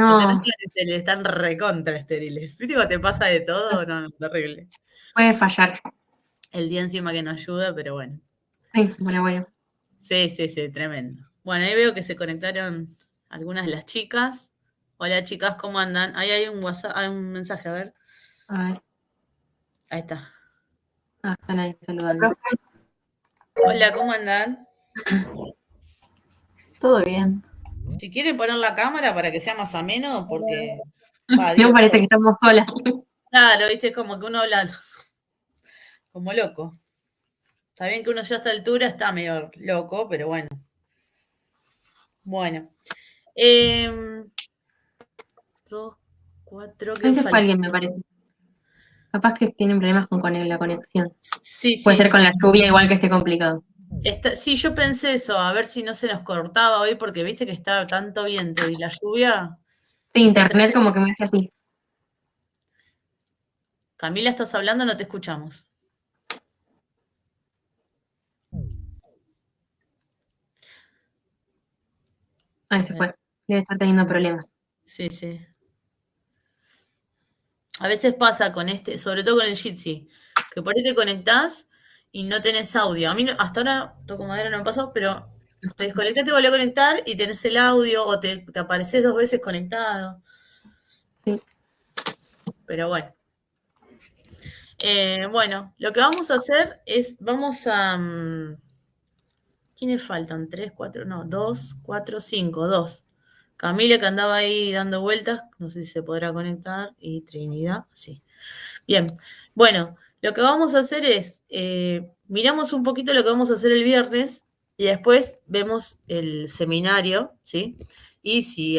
O sea, no No, están estériles, están recontra estériles. ¿Viste cómo te pasa de todo? No, no, terrible. puede fallar. El día encima que no ayuda, pero bueno. Sí, bueno. Sí, sí, sí, tremendo. Bueno, ahí veo que se conectaron algunas de las chicas. Hola chicas, ¿cómo andan? Ahí hay un WhatsApp, hay un mensaje, a ver. A ver, Ahí está. están ahí saludando. Hola, ¿cómo andan? Todo bien. Si quieren poner la cámara para que sea más ameno, porque, No digo parece yo. que estamos solas. Claro, viste, es como que uno habla como loco. Está bien que uno ya a esta altura está medio loco, pero bueno. Bueno. Dos, cuatro, Ahí ¿quién se fue falta? alguien, me parece. Capaz que tienen problemas con la conexión. Sí, Puede ser sí. con la lluvia, igual que esté complicado. Sí, yo pensé eso, a ver si no se nos cortaba hoy, porque viste que está tanto viento y la lluvia Sí, está internet tremenda. como que me hace así. Camila, ¿estás hablando? No te escuchamos. Ahí A se ver, fue. Debe estar teniendo problemas. sí, sí. A veces pasa con sobre todo con el Jitsi, que por ahí te conectás y no tenés audio. A mí hasta ahora, toco madera, no me pasó, pero te desconectás, te volvés a conectar y tenés el audio o te apareces 2 veces conectado. Sí. Pero bueno. Bueno, lo que vamos a hacer es, vamos a... ¿quiénes faltan? ¿Tres, cuatro? No, dos, cuatro, cinco, dos. Camila que andaba ahí dando vueltas, no sé si se podrá conectar, y Trinidad, sí. Bien, bueno, lo que vamos a hacer es, miramos un poquito lo que vamos a hacer el viernes y después vemos el seminario, ¿sí? Y si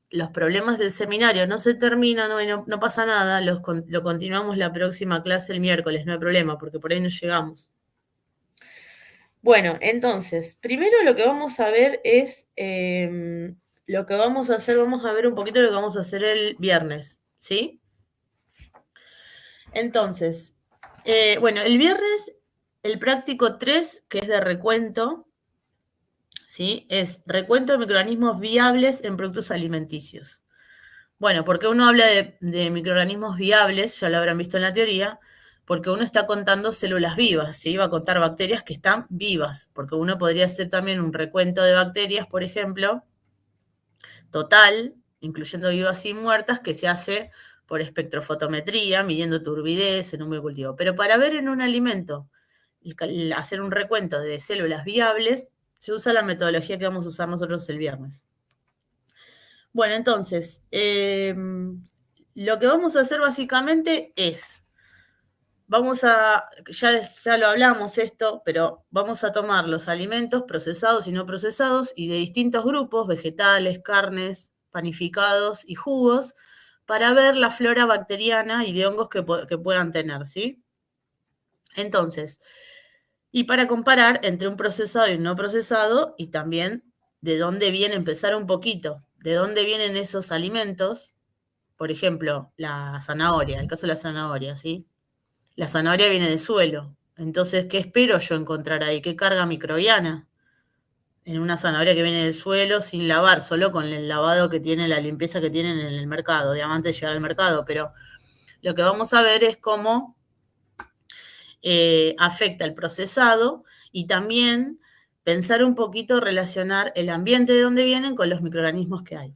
los problemas del seminario no se terminan, no pasa nada, lo continuamos la próxima clase el miércoles, no hay problema, porque por ahí no llegamos. Bueno, entonces, primero lo que vamos a ver es lo que vamos a hacer, vamos a ver un poquito lo que vamos a hacer el viernes, ¿sí? Entonces, bueno, el viernes, el práctico 3, que es de recuento, ¿sí? Es recuento de microorganismos viables en productos alimenticios. Bueno, porque uno habla de microorganismos viables, ya lo habrán visto en la teoría, porque uno está contando células vivas, ¿sí? Va a contar bacterias que están vivas, porque uno podría hacer también un recuento de bacterias, por ejemplo, total, incluyendo vivas y muertas, que se hace por espectrofotometría, midiendo turbidez en un medio cultivo. Pero para ver en un alimento, hacer un recuento de células viables, se usa la metodología que vamos a usar nosotros el viernes. Bueno, entonces, lo que vamos a hacer básicamente es, ya lo hablamos esto, pero vamos a tomar los alimentos procesados y no procesados y de distintos grupos, vegetales, carnes, panificados y jugos, para ver la flora bacteriana y de hongos que puedan tener, ¿sí? Entonces, y para comparar entre un procesado y un no procesado, y también de dónde viene, empezar un poquito, de dónde vienen esos alimentos. Por ejemplo, la zanahoria, el caso de la zanahoria, ¿sí? La zanahoria viene de suelo. Entonces, ¿qué espero yo encontrar ahí? ¿Qué carga microbiana? En una zanahoria que viene del suelo sin lavar, solo con el lavado que tiene, la limpieza que tienen en el mercado, de antes de llegar al mercado. Pero lo que vamos a ver es cómo afecta el procesado y también pensar un poquito, relacionar el ambiente de donde vienen con los microorganismos que hay.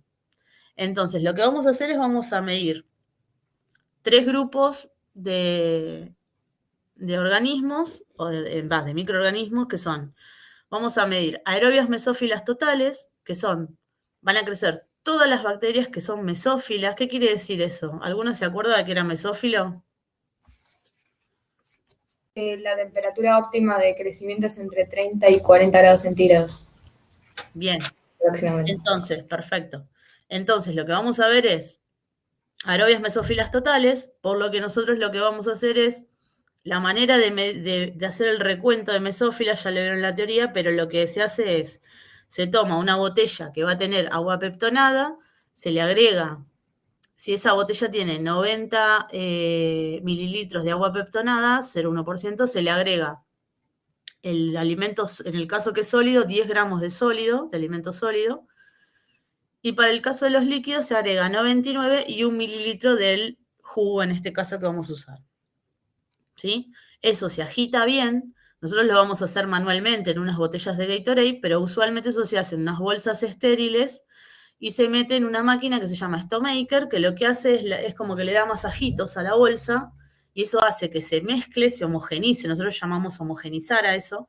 Entonces, lo que vamos a hacer es vamos a medir 3 grupos de organismos, o de microorganismos, que son, vamos a medir aerobias mesófilas totales, que son, van a crecer todas las bacterias que son mesófilas. ¿Qué quiere decir eso? ¿Alguno se acuerda de que era mesófilo? La temperatura óptima de crecimiento es entre 30 y 40 grados centígrados Bien, aproximadamente. entonces, perfecto. Entonces, lo que vamos a ver es aerobias mesófilas totales, por lo que nosotros lo que vamos a hacer es la manera de hacer el recuento de mesófilas, ya le vieron la teoría, pero lo que se hace es, se toma una botella que va a tener agua peptonada, se le agrega, si esa botella tiene 90 mililitros de agua peptonada, 0,1%, se le agrega el alimento, en el caso que es sólido, 10 gramos de sólido, de alimento sólido, Y para el caso de los líquidos se agrega 99 y 1 mililitro del jugo, en este caso que vamos a usar. ¿Sí? Eso se agita bien. Nosotros lo vamos a hacer manualmente en unas botellas de Gatorade, pero usualmente eso se hace en unas bolsas estériles y se mete en una máquina que se llama Stomaker, que lo que hace es como que le da masajitos a la bolsa y eso hace que se mezcle, se homogenice, nosotros llamamos homogenizar a eso,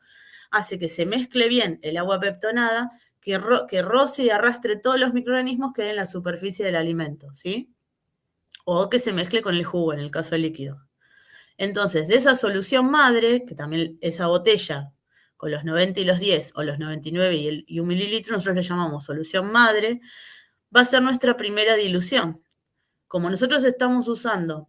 hace que se mezcle bien el agua peptonada, que roce y arrastre todos los microorganismos que hay en la superficie del alimento, ¿sí? O que se mezcle con el jugo, en el caso del líquido. Entonces, de esa solución madre, que también esa botella con los 90 y los 10, o los 99 y 1 mililitro, nosotros le llamamos solución madre, va a ser nuestra primera dilución. Como nosotros estamos usando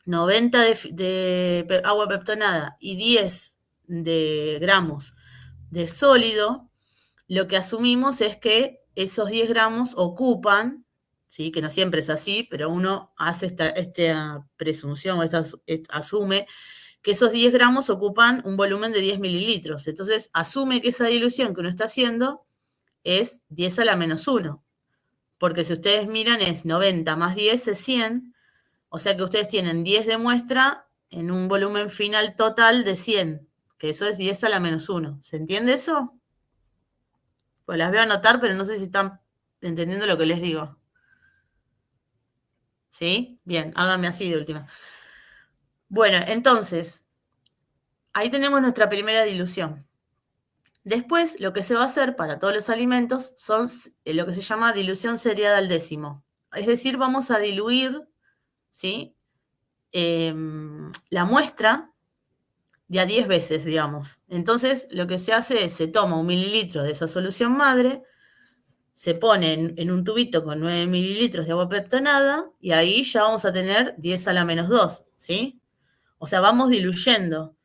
90 de agua peptonada y 10 de gramos de sólido, lo que asumimos es que esos 10 gramos ocupan, ¿sí? Que no siempre es así, pero uno hace esta presunción o asume que esos 10 gramos ocupan un volumen de 10 mililitros. Entonces, asume que esa dilución que uno está haciendo es 10 a la menos 1. Porque si ustedes miran es 90 más 10 es 100. O sea que ustedes tienen 10 de muestra en un volumen final total de 100. Que eso es 10 a la menos 1. ¿Se entiende eso? Pues las veo anotar, pero no sé si están entendiendo lo que les digo. ¿Sí? Bien, háganme así de última. Bueno, entonces, ahí tenemos nuestra primera dilución. Después, lo que se va a hacer para todos los alimentos son lo que se llama dilución seriada al décimo. Es decir, vamos a diluir, ¿sí? La muestra de a 10 veces, digamos. Entonces, lo que se hace es, se toma 1 mililitro de esa solución madre, se pone en un tubito con 9 mililitros de agua peptonada y ahí ya vamos a tener 10 a la menos 2, ¿sí? O sea, vamos diluyendo.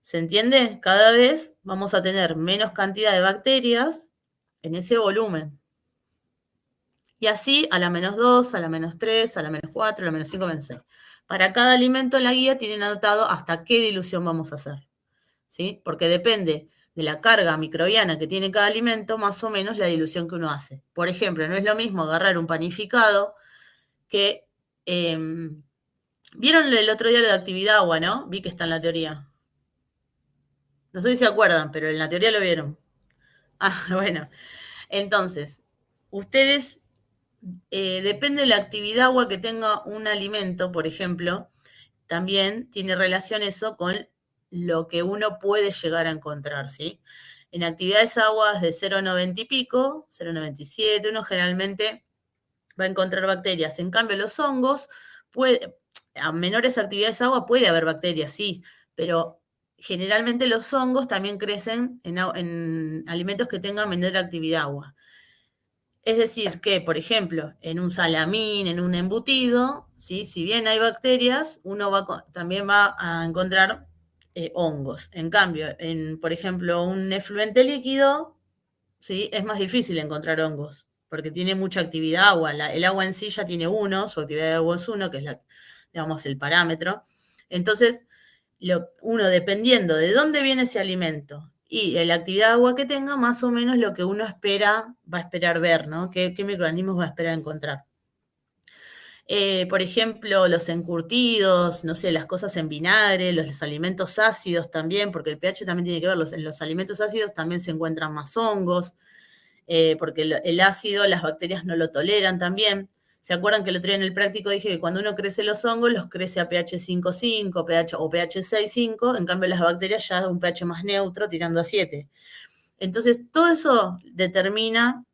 ¿Se entiende? Cada vez vamos a tener menos cantidad de bacterias en ese volumen. Y así a la menos 2, a la menos 3, a la menos 4, a la menos 5, menos 6. Para cada alimento en la guía tienen anotado hasta qué dilución vamos a hacer, ¿sí? Porque depende de la carga microbiana que tiene cada alimento, más o menos la dilución que uno hace. Por ejemplo, no es lo mismo agarrar un panificado que... ¿vieron el otro día lo de actividad agua, no? Vi que está en la teoría. No sé si se acuerdan, pero en la teoría lo vieron. Ah, bueno. Entonces, ustedes, depende de la actividad agua que tenga un alimento, por ejemplo, también tiene relación eso con lo que uno puede llegar a encontrar, ¿sí? En actividades aguas de 0,90 y pico, 0,97, uno generalmente va a encontrar bacterias. En cambio, los hongos, a menores actividades agua puede haber bacterias, sí, pero generalmente los hongos también crecen en alimentos que tengan menor actividad agua. Es decir, que, por ejemplo, en un salamín, en un embutido, ¿sí? Si bien hay bacterias, uno también va a encontrar hongos. En cambio, por ejemplo, un efluente líquido, ¿sí? Es más difícil encontrar hongos, porque tiene mucha actividad agua. El agua en sí ya tiene 1, su actividad de agua es 1, que es digamos, el parámetro. Entonces, uno, dependiendo de dónde viene ese alimento y la actividad de agua que tenga, más o menos lo que uno va a esperar ver, ¿no? ¿Qué microorganismos va a esperar encontrar? Por ejemplo, los encurtidos, no sé, las cosas en vinagre, los alimentos ácidos también, porque el pH también tiene que ver, en los alimentos ácidos también se encuentran más hongos, porque el ácido las bacterias no lo toleran también. ¿Se acuerdan que el otro día en el práctico dije que cuando uno crece los hongos, los crece a pH 5,5 o pH 6,5, en cambio las bacterias ya a un pH más neutro, tirando a 7. Entonces, todo eso determina,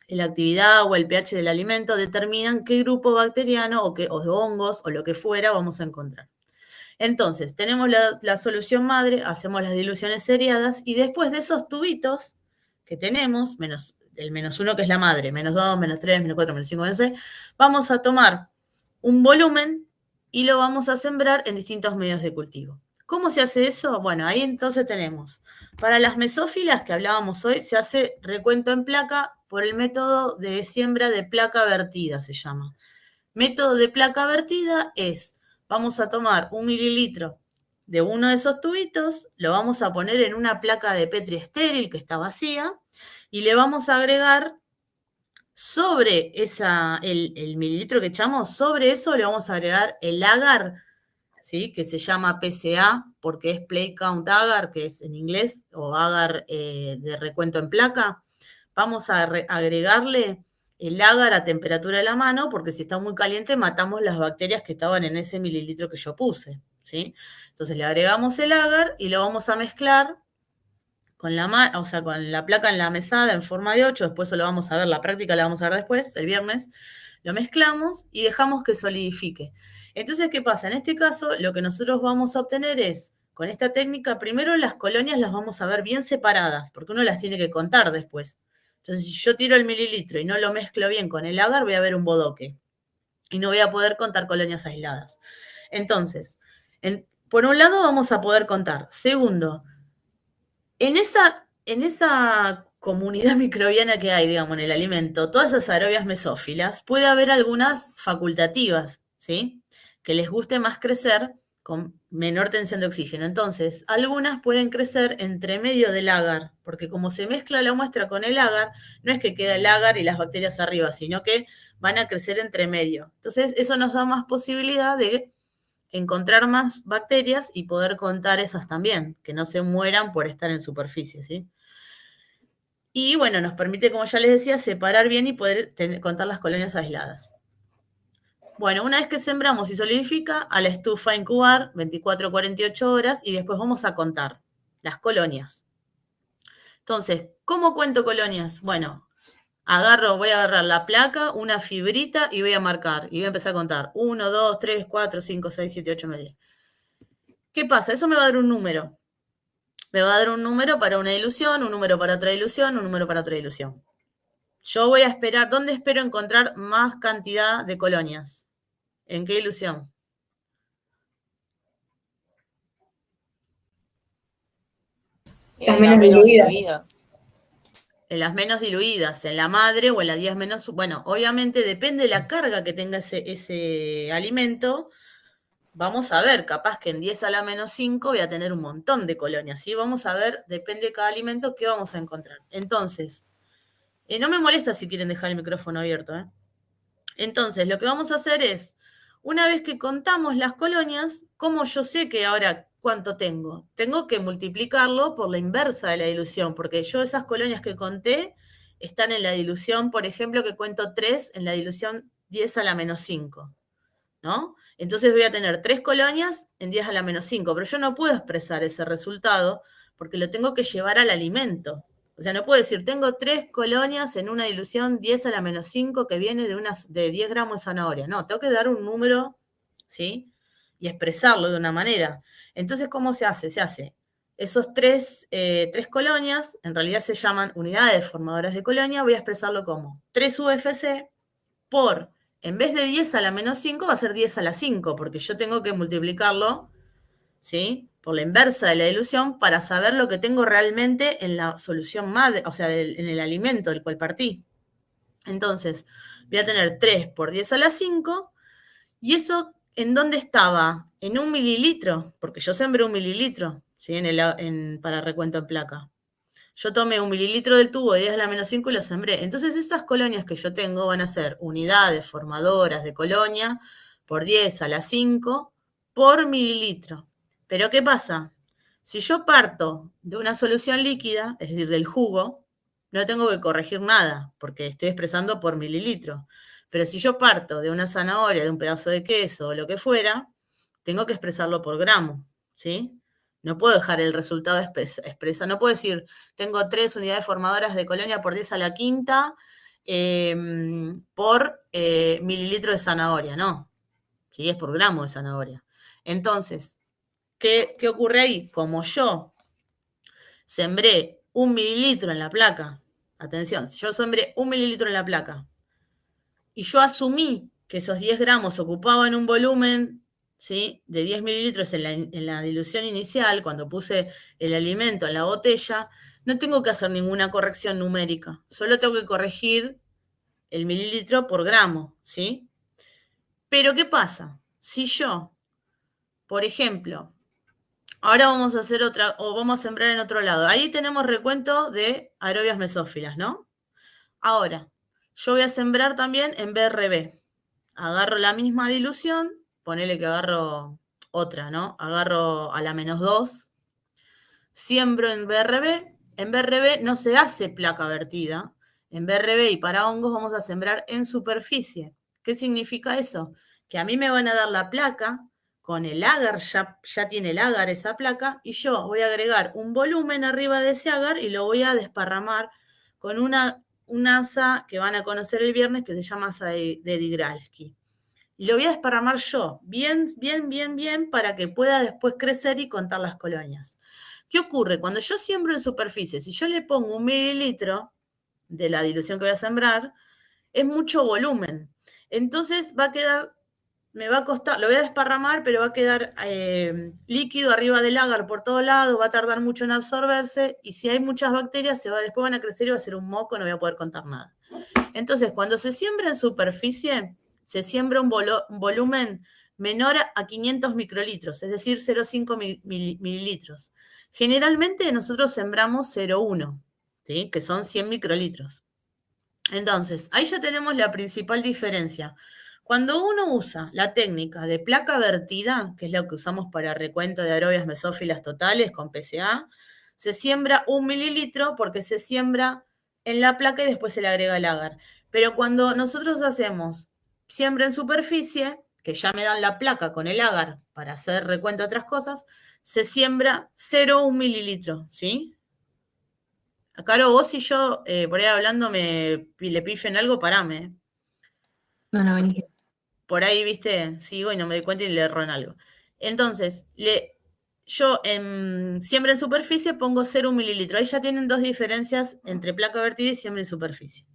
la actividad o el pH del alimento, determinan qué grupo bacteriano o de hongos o lo que fuera vamos a encontrar. Entonces, tenemos la solución madre, hacemos las diluciones seriadas y después de esos tubitos que tenemos, el menos 1 que es la madre, menos 2, menos 3, menos 4, menos 5, menos 6, vamos a tomar un volumen y lo vamos a sembrar en distintos medios de cultivo. ¿Cómo se hace eso? Bueno, ahí entonces tenemos, para las mesófilas que hablábamos hoy, se hace recuento en placa por el método de siembra de placa vertida, se llama. Método de placa vertida es, vamos a tomar 1 mililitro de uno de esos tubitos, lo vamos a poner en una placa de Petri estéril que está vacía y le vamos a agregar Sobre el mililitro que echamos, sobre eso le vamos a agregar el agar, ¿sí? Que se llama PCA, porque es Plate Count Agar, que es en inglés, o agar de recuento en placa. Vamos a agregarle el agar a temperatura de la mano, porque si está muy caliente matamos las bacterias que estaban en ese mililitro que yo puse, ¿sí? Entonces le agregamos el agar y lo vamos a mezclar con con la placa en la mesada en forma de 8, después eso lo vamos a ver, la práctica la vamos a ver después, el viernes, lo mezclamos y dejamos que solidifique. Entonces, ¿qué pasa? En este caso, lo que nosotros vamos a obtener es, con esta técnica, primero las colonias las vamos a ver bien separadas, porque uno las tiene que contar después. Entonces, si yo tiro el mililitro y no lo mezclo bien con el agar, voy a ver un bodoque. Y no voy a poder contar colonias aisladas. Entonces, por un lado vamos a poder contar. Segundo, en esa comunidad microbiana que hay, digamos, en el alimento, todas esas aerobias mesófilas, puede haber algunas facultativas, ¿sí? Que les guste más crecer con menor tensión de oxígeno. Entonces, algunas pueden crecer entre medio del agar, porque como se mezcla la muestra con el agar, no es que queda el agar y las bacterias arriba, sino que van a crecer entre medio. Entonces, eso nos da más posibilidad de encontrar más bacterias y poder contar esas también, que no se mueran por estar en superficie, ¿sí? Y bueno, nos permite, como ya les decía, separar bien y poder contar las colonias aisladas. Bueno, una vez que sembramos y solidifica, a la estufa a incubar 24 o 48 horas y después vamos a contar las colonias. Entonces, ¿cómo cuento colonias? Bueno, voy a agarrar la placa, una fibrita y voy a marcar. Y voy a empezar a contar. 1, 2, 3, 4, 5, 6, 7, 8, 9, 10. ¿Qué pasa? Eso me va a dar un número. Me va a dar un número para una dilución, un número para otra dilución, un número para otra dilución. Yo voy a esperar, ¿dónde espero encontrar más cantidad de colonias? ¿En qué dilución? Las menos diluidas. En las menos diluidas, en la madre o en las 10 menos. Bueno, obviamente depende de la carga que tenga ese alimento. Vamos a ver, capaz que en 10 a la menos 5 voy a tener un montón de colonias, ¿sí? Vamos a ver, depende de cada alimento, qué vamos a encontrar. Entonces, no me molesta si quieren dejar el micrófono abierto, ¿eh? Entonces, lo que vamos a hacer es, una vez que contamos las colonias, ¿cómo yo sé que ahora cuánto tengo? Tengo que multiplicarlo por la inversa de la dilución, porque yo esas colonias que conté están en la dilución, por ejemplo, que cuento 3 en la dilución 10 a la menos 5, ¿no? Entonces voy a tener 3 colonias en 10 a la menos 5, pero yo no puedo expresar ese resultado porque lo tengo que llevar al alimento. O sea, no puedo decir, tengo 3 colonias en una dilución 10 a la menos 5 que viene de 10 gramos de zanahoria. No, tengo que dar un número, ¿sí? Y expresarlo de una manera. Entonces, ¿cómo se hace? Se hace esos 3 colonias, en realidad se llaman unidades formadoras de colonia, voy a expresarlo como 3 UFC por, en vez de 10 a la menos 5, va a ser 10 a la 5, porque yo tengo que multiplicarlo, ¿sí? Por la inversa de la dilución para saber lo que tengo realmente en la solución madre, o sea, en el alimento del cual partí. Entonces, voy a tener 3 por 10 a la 5, y eso, ¿en dónde estaba? En 1 mililitro, porque yo sembré 1 mililitro, ¿sí? Para recuento en placa. Yo tomé 1 mililitro del tubo de 10 a la menos 5 y lo sembré. Entonces esas colonias que yo tengo van a ser unidades formadoras de colonia por 10 a la 5 por mililitro. Pero ¿qué pasa? Si yo parto de una solución líquida, es decir, del jugo, no tengo que corregir nada, porque estoy expresando por mililitro. Pero si yo parto de una zanahoria, de un pedazo de queso o lo que fuera, tengo que expresarlo por gramo, ¿sí? No puedo dejar el resultado expresa. No puedo decir, tengo 3 unidades formadoras de colonia por 10 a la quinta por mililitro de zanahoria. No, ¿sí? Es por gramo de zanahoria. Entonces, ¿qué ocurre ahí? Como yo sembré 1 mililitro en la placa, atención, yo sembré 1 mililitro en la placa y yo asumí que esos 10 gramos ocupaban un volumen, ¿sí?, de 10 mililitros en la dilución inicial, cuando puse el alimento en la botella, no tengo que hacer ninguna corrección numérica, solo tengo que corregir el mililitro por gramo, ¿sí? Pero ¿qué pasa? Si yo, por ejemplo, ahora vamos a hacer otra, o vamos a sembrar en otro lado, ahí tenemos recuento de aerobias mesófilas, ¿no? Ahora, yo voy a sembrar también en BRB. Agarro la misma dilución, ponele que agarro otra, ¿no? Agarro a la -2, siembro en BRB. En BRB no se hace placa vertida. En BRB y para hongos vamos a sembrar en superficie. ¿Qué significa eso? Que a mí me van a dar la placa con el agar, ya tiene el agar esa placa, y yo voy a agregar un volumen arriba de ese agar y lo voy a desparramar con una asa que van a conocer el viernes que se llama asa de Digralski. Y lo voy a desparramar yo, bien, para que pueda después crecer y contar las colonias. ¿Qué ocurre? Cuando yo siembro en superficie, si yo le pongo 1 mililitro de la dilución que voy a sembrar, es mucho volumen. Entonces va a quedar, me va a costar, lo voy a desparramar, pero va a quedar líquido arriba del agar por todo lado, va a tardar mucho en absorberse, y si hay muchas bacterias, después van a crecer y va a ser un moco, no voy a poder contar nada. Entonces, cuando se siembra en superficie, se siembra un volumen menor a 500 microlitros, es decir, 0,5 mililitros. Generalmente nosotros sembramos 0,1, ¿sí? Que son 100 microlitros. Entonces, ahí ya tenemos la principal diferencia. Cuando uno usa la técnica de placa vertida, que es lo que usamos para recuento de aerobias mesófilas totales con PCA, se siembra 1 mililitro porque se siembra en la placa y después se le agrega el agar. Pero cuando nosotros hacemos siembra en superficie, que ya me dan la placa con el agar para hacer recuento de otras cosas, se siembra 0,1 mililitro, ¿sí? Caro, vos y yo por ahí hablando le pifen algo, parame. No, buenísimo. Por ahí, viste, sigo y no me doy cuenta y le erro en algo. Entonces, yo siembra en superficie pongo 0,1 mililitro. Ahí ya tienen dos diferencias entre placa vertida y siembra en superficie.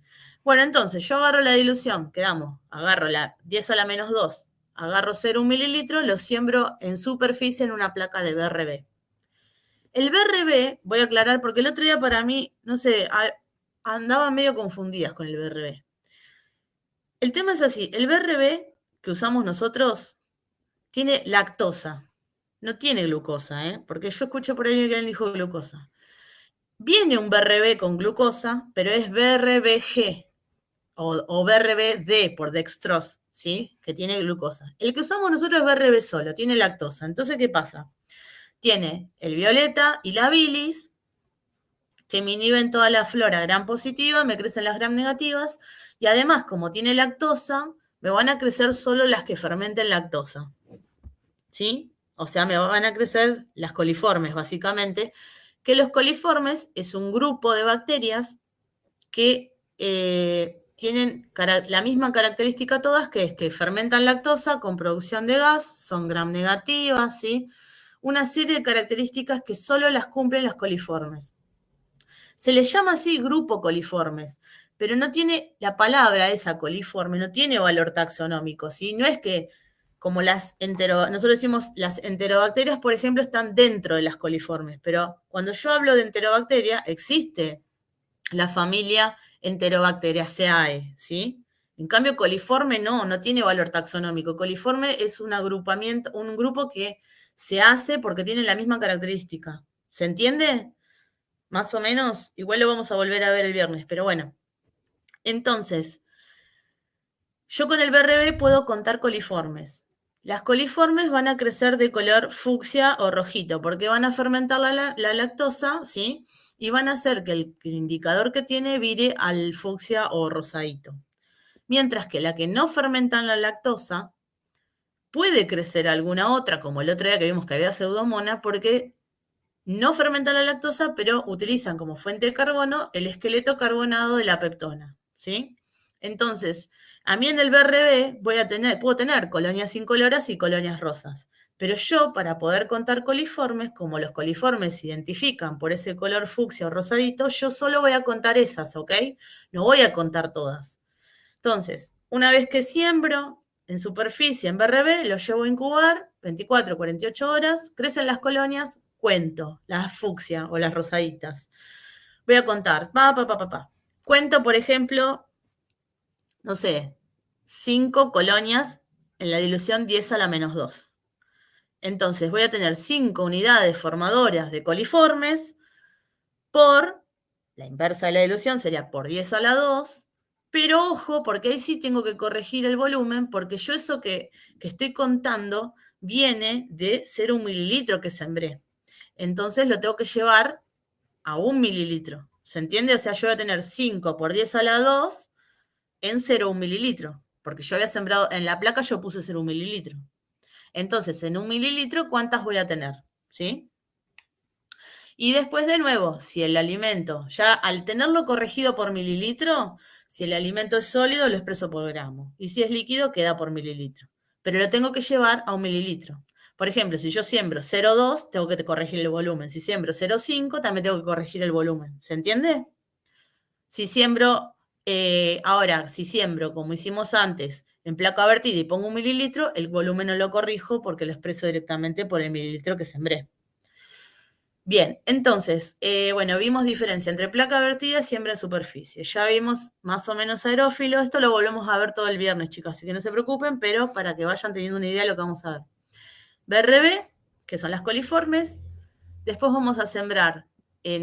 Bueno, entonces, yo agarro la dilución, quedamos, agarro la 10 a la -2, agarro 0,1 mililitro, lo siembro en superficie en una placa de BRB. El BRB, voy a aclarar, porque el otro día para mí, no sé, andaba medio confundidas con el BRB. El tema es así, el BRB que usamos nosotros tiene lactosa, no tiene glucosa, porque yo escuché por ahí que alguien dijo glucosa. Viene un BRB con glucosa, pero es BRBG o BRBD por dextrose, ¿sí? Que tiene glucosa. El que usamos nosotros es BRB solo, tiene lactosa. Entonces, ¿qué pasa? Tiene el violeta y la bilis, que me inhiben toda la flora gram positiva, me crecen las gram negativas, y además, como tiene lactosa, me van a crecer solo las que fermenten lactosa, ¿sí? O sea, me van a crecer las coliformes, básicamente, que los coliformes es un grupo de bacterias que tienen la misma característica todas, que es que fermentan lactosa con producción de gas, son gram negativas, ¿sí? Una serie de características que solo las cumplen las coliformes. Se les llama así grupo coliformes, pero no tiene la palabra esa coliforme, no tiene valor taxonómico, ¿sí? No es que como nosotros decimos las enterobacterias, por ejemplo, están dentro de las coliformes, pero cuando yo hablo de enterobacteria, existe la familia Enterobacteriaceae, ¿sí? En cambio, coliforme no tiene valor taxonómico. Coliforme es un agrupamiento, un grupo que se hace porque tiene la misma característica. ¿Se entiende? Más o menos, igual lo vamos a volver a ver el viernes, pero bueno. Entonces, yo con el BRB puedo contar coliformes. Las coliformes van a crecer de color fucsia o rojito, porque van a fermentar la lactosa, ¿sí? Y van a hacer que el indicador que tiene vire al fucsia o rosadito. Mientras que la que no fermentan la lactosa, puede crecer alguna otra, como el otro día que vimos que había pseudomonas, porque no fermentan la lactosa, pero utilizan como fuente de carbono el esqueleto carbonado de la peptona, ¿sí? Entonces, a mí en el BRB puedo tener colonias incoloras y colonias rosas, pero yo para poder contar coliformes, como los coliformes se identifican por ese color fucsia o rosadito, yo solo voy a contar esas, ¿ok? No voy a contar todas. Entonces, una vez que siembro en superficie, en BRB, lo llevo a incubar 24, 48 horas, crecen las colonias, cuento las fucsia o las rosaditas. Voy a contar, Cuento, por ejemplo, no sé, 5 colonias en la dilución 10 a la -2. Entonces voy a tener 5 unidades formadoras de coliformes por, la inversa de la dilución sería por 10 a la 2, Pero ojo, porque ahí sí tengo que corregir el volumen, porque yo eso que estoy contando viene de 0,1 mililitro que sembré. Entonces lo tengo que llevar a 1 mililitro. ¿Se entiende? O sea, yo voy a tener 5 por 10 a la 2 en 0,1 mililitro. Porque yo había sembrado, en la placa yo puse 0,1 mililitro. Entonces, en 1 mililitro, ¿cuántas voy a tener? ¿Sí? Y después de nuevo, si el alimento, ya al tenerlo corregido por mililitro, si el alimento es sólido, lo expreso por gramo. Y si es líquido, queda por mililitro. Pero lo tengo que llevar a 1 mililitro. Por ejemplo, si yo siembro 0,2, tengo que corregir el volumen. Si siembro 0,5, también tengo que corregir el volumen. ¿Se entiende? Si siembro, ahora, si siembro, como hicimos antes, en placa vertida y pongo 1 mililitro, el volumen no lo corrijo porque lo expreso directamente por el mililitro que sembré. Bien, entonces, bueno, vimos diferencia entre placa vertida y siembra en superficie. Ya vimos más o menos aerófilo. Esto lo volvemos a ver todo el viernes, chicas, así que no se preocupen, pero para que vayan teniendo una idea de lo que vamos a ver. BRB, que son las coliformes. Después vamos a sembrar,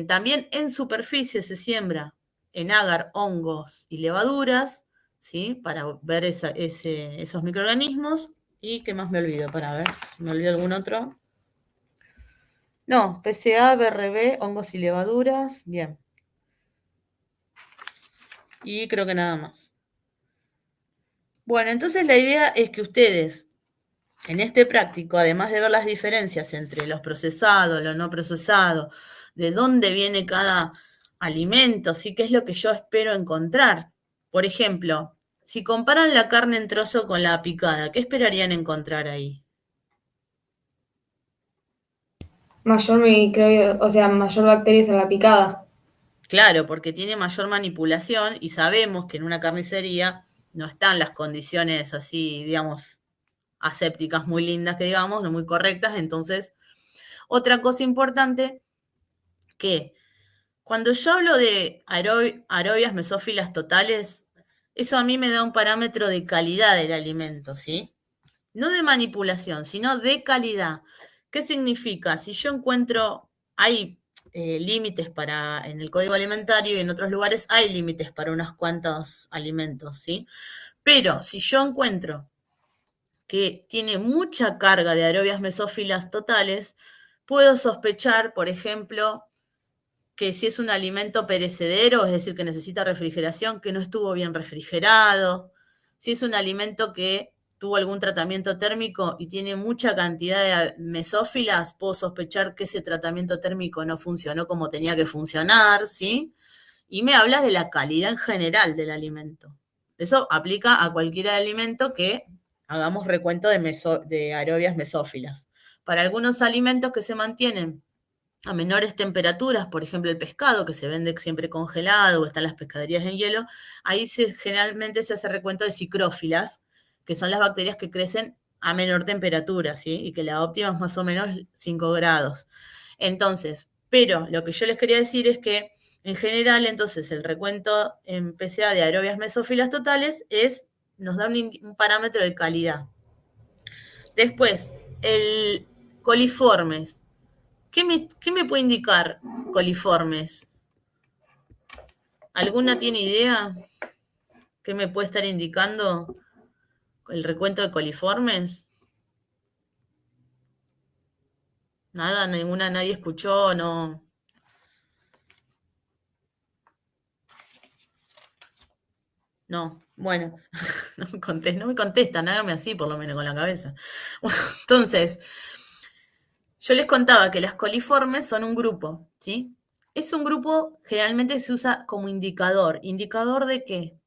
también en superficie se siembra en agar, hongos y levaduras, ¿sí? Para ver esos microorganismos. ¿Y qué más me olvido? Para ver, ¿me olvido algún otro? No, PCA, BRB, hongos y levaduras, bien. Y creo que nada más. Bueno, entonces la idea es que ustedes, en este práctico, además de ver las diferencias entre los procesados, los no procesados, de dónde viene cada alimento, ¿sí? ¿Qué es lo que yo espero encontrar? Por ejemplo, si comparan la carne en trozo con la picada, ¿qué esperarían encontrar ahí? Mayor bacterias en la picada. Claro, porque tiene mayor manipulación y sabemos que en una carnicería no están las condiciones así, digamos, asépticas muy lindas que digamos, no muy correctas. Entonces, otra cosa importante que cuando yo hablo de aerobias mesófilas totales, eso a mí me da un parámetro de calidad del alimento, ¿sí? No de manipulación, sino de calidad. ¿Qué significa? Si yo encuentro, hay límites para, en el código alimentario y en otros lugares hay límites para unos cuantos alimentos, ¿sí? Pero si yo encuentro que tiene mucha carga de aerobias mesófilas totales, puedo sospechar, por ejemplo, que si es un alimento perecedero, es decir, que necesita refrigeración, que no estuvo bien refrigerado, si es un alimento que tuvo algún tratamiento térmico y tiene mucha cantidad de mesófilas, puedo sospechar que ese tratamiento térmico no funcionó como tenía que funcionar, ¿sí? Y me habla de la calidad en general del alimento. Eso aplica a cualquier alimento que hagamos recuento de aerobias mesófilas. Para algunos alimentos que se mantienen a menores temperaturas, por ejemplo el pescado que se vende siempre congelado o están las pescaderías en hielo, ahí generalmente se hace recuento de psicrófilas, que son las bacterias que crecen a menor temperatura, ¿sí? Y que la óptima es más o menos 5 grados. Entonces, pero lo que yo les quería decir es que en general, entonces, el recuento en PCA de aerobias mesófilas totales nos da un parámetro de calidad. Después, el coliformes. ¿Qué me puede indicar coliformes? ¿Alguna tiene idea? ¿Qué me puede estar indicando el recuento de coliformes? Nada, nadie escuchó, no. No, bueno, no me contestan, hágame así por lo menos con la cabeza. Bueno, entonces, yo les contaba que las coliformes son un grupo, ¿sí? Es un grupo, generalmente se usa como indicador. ¿Indicador de qué?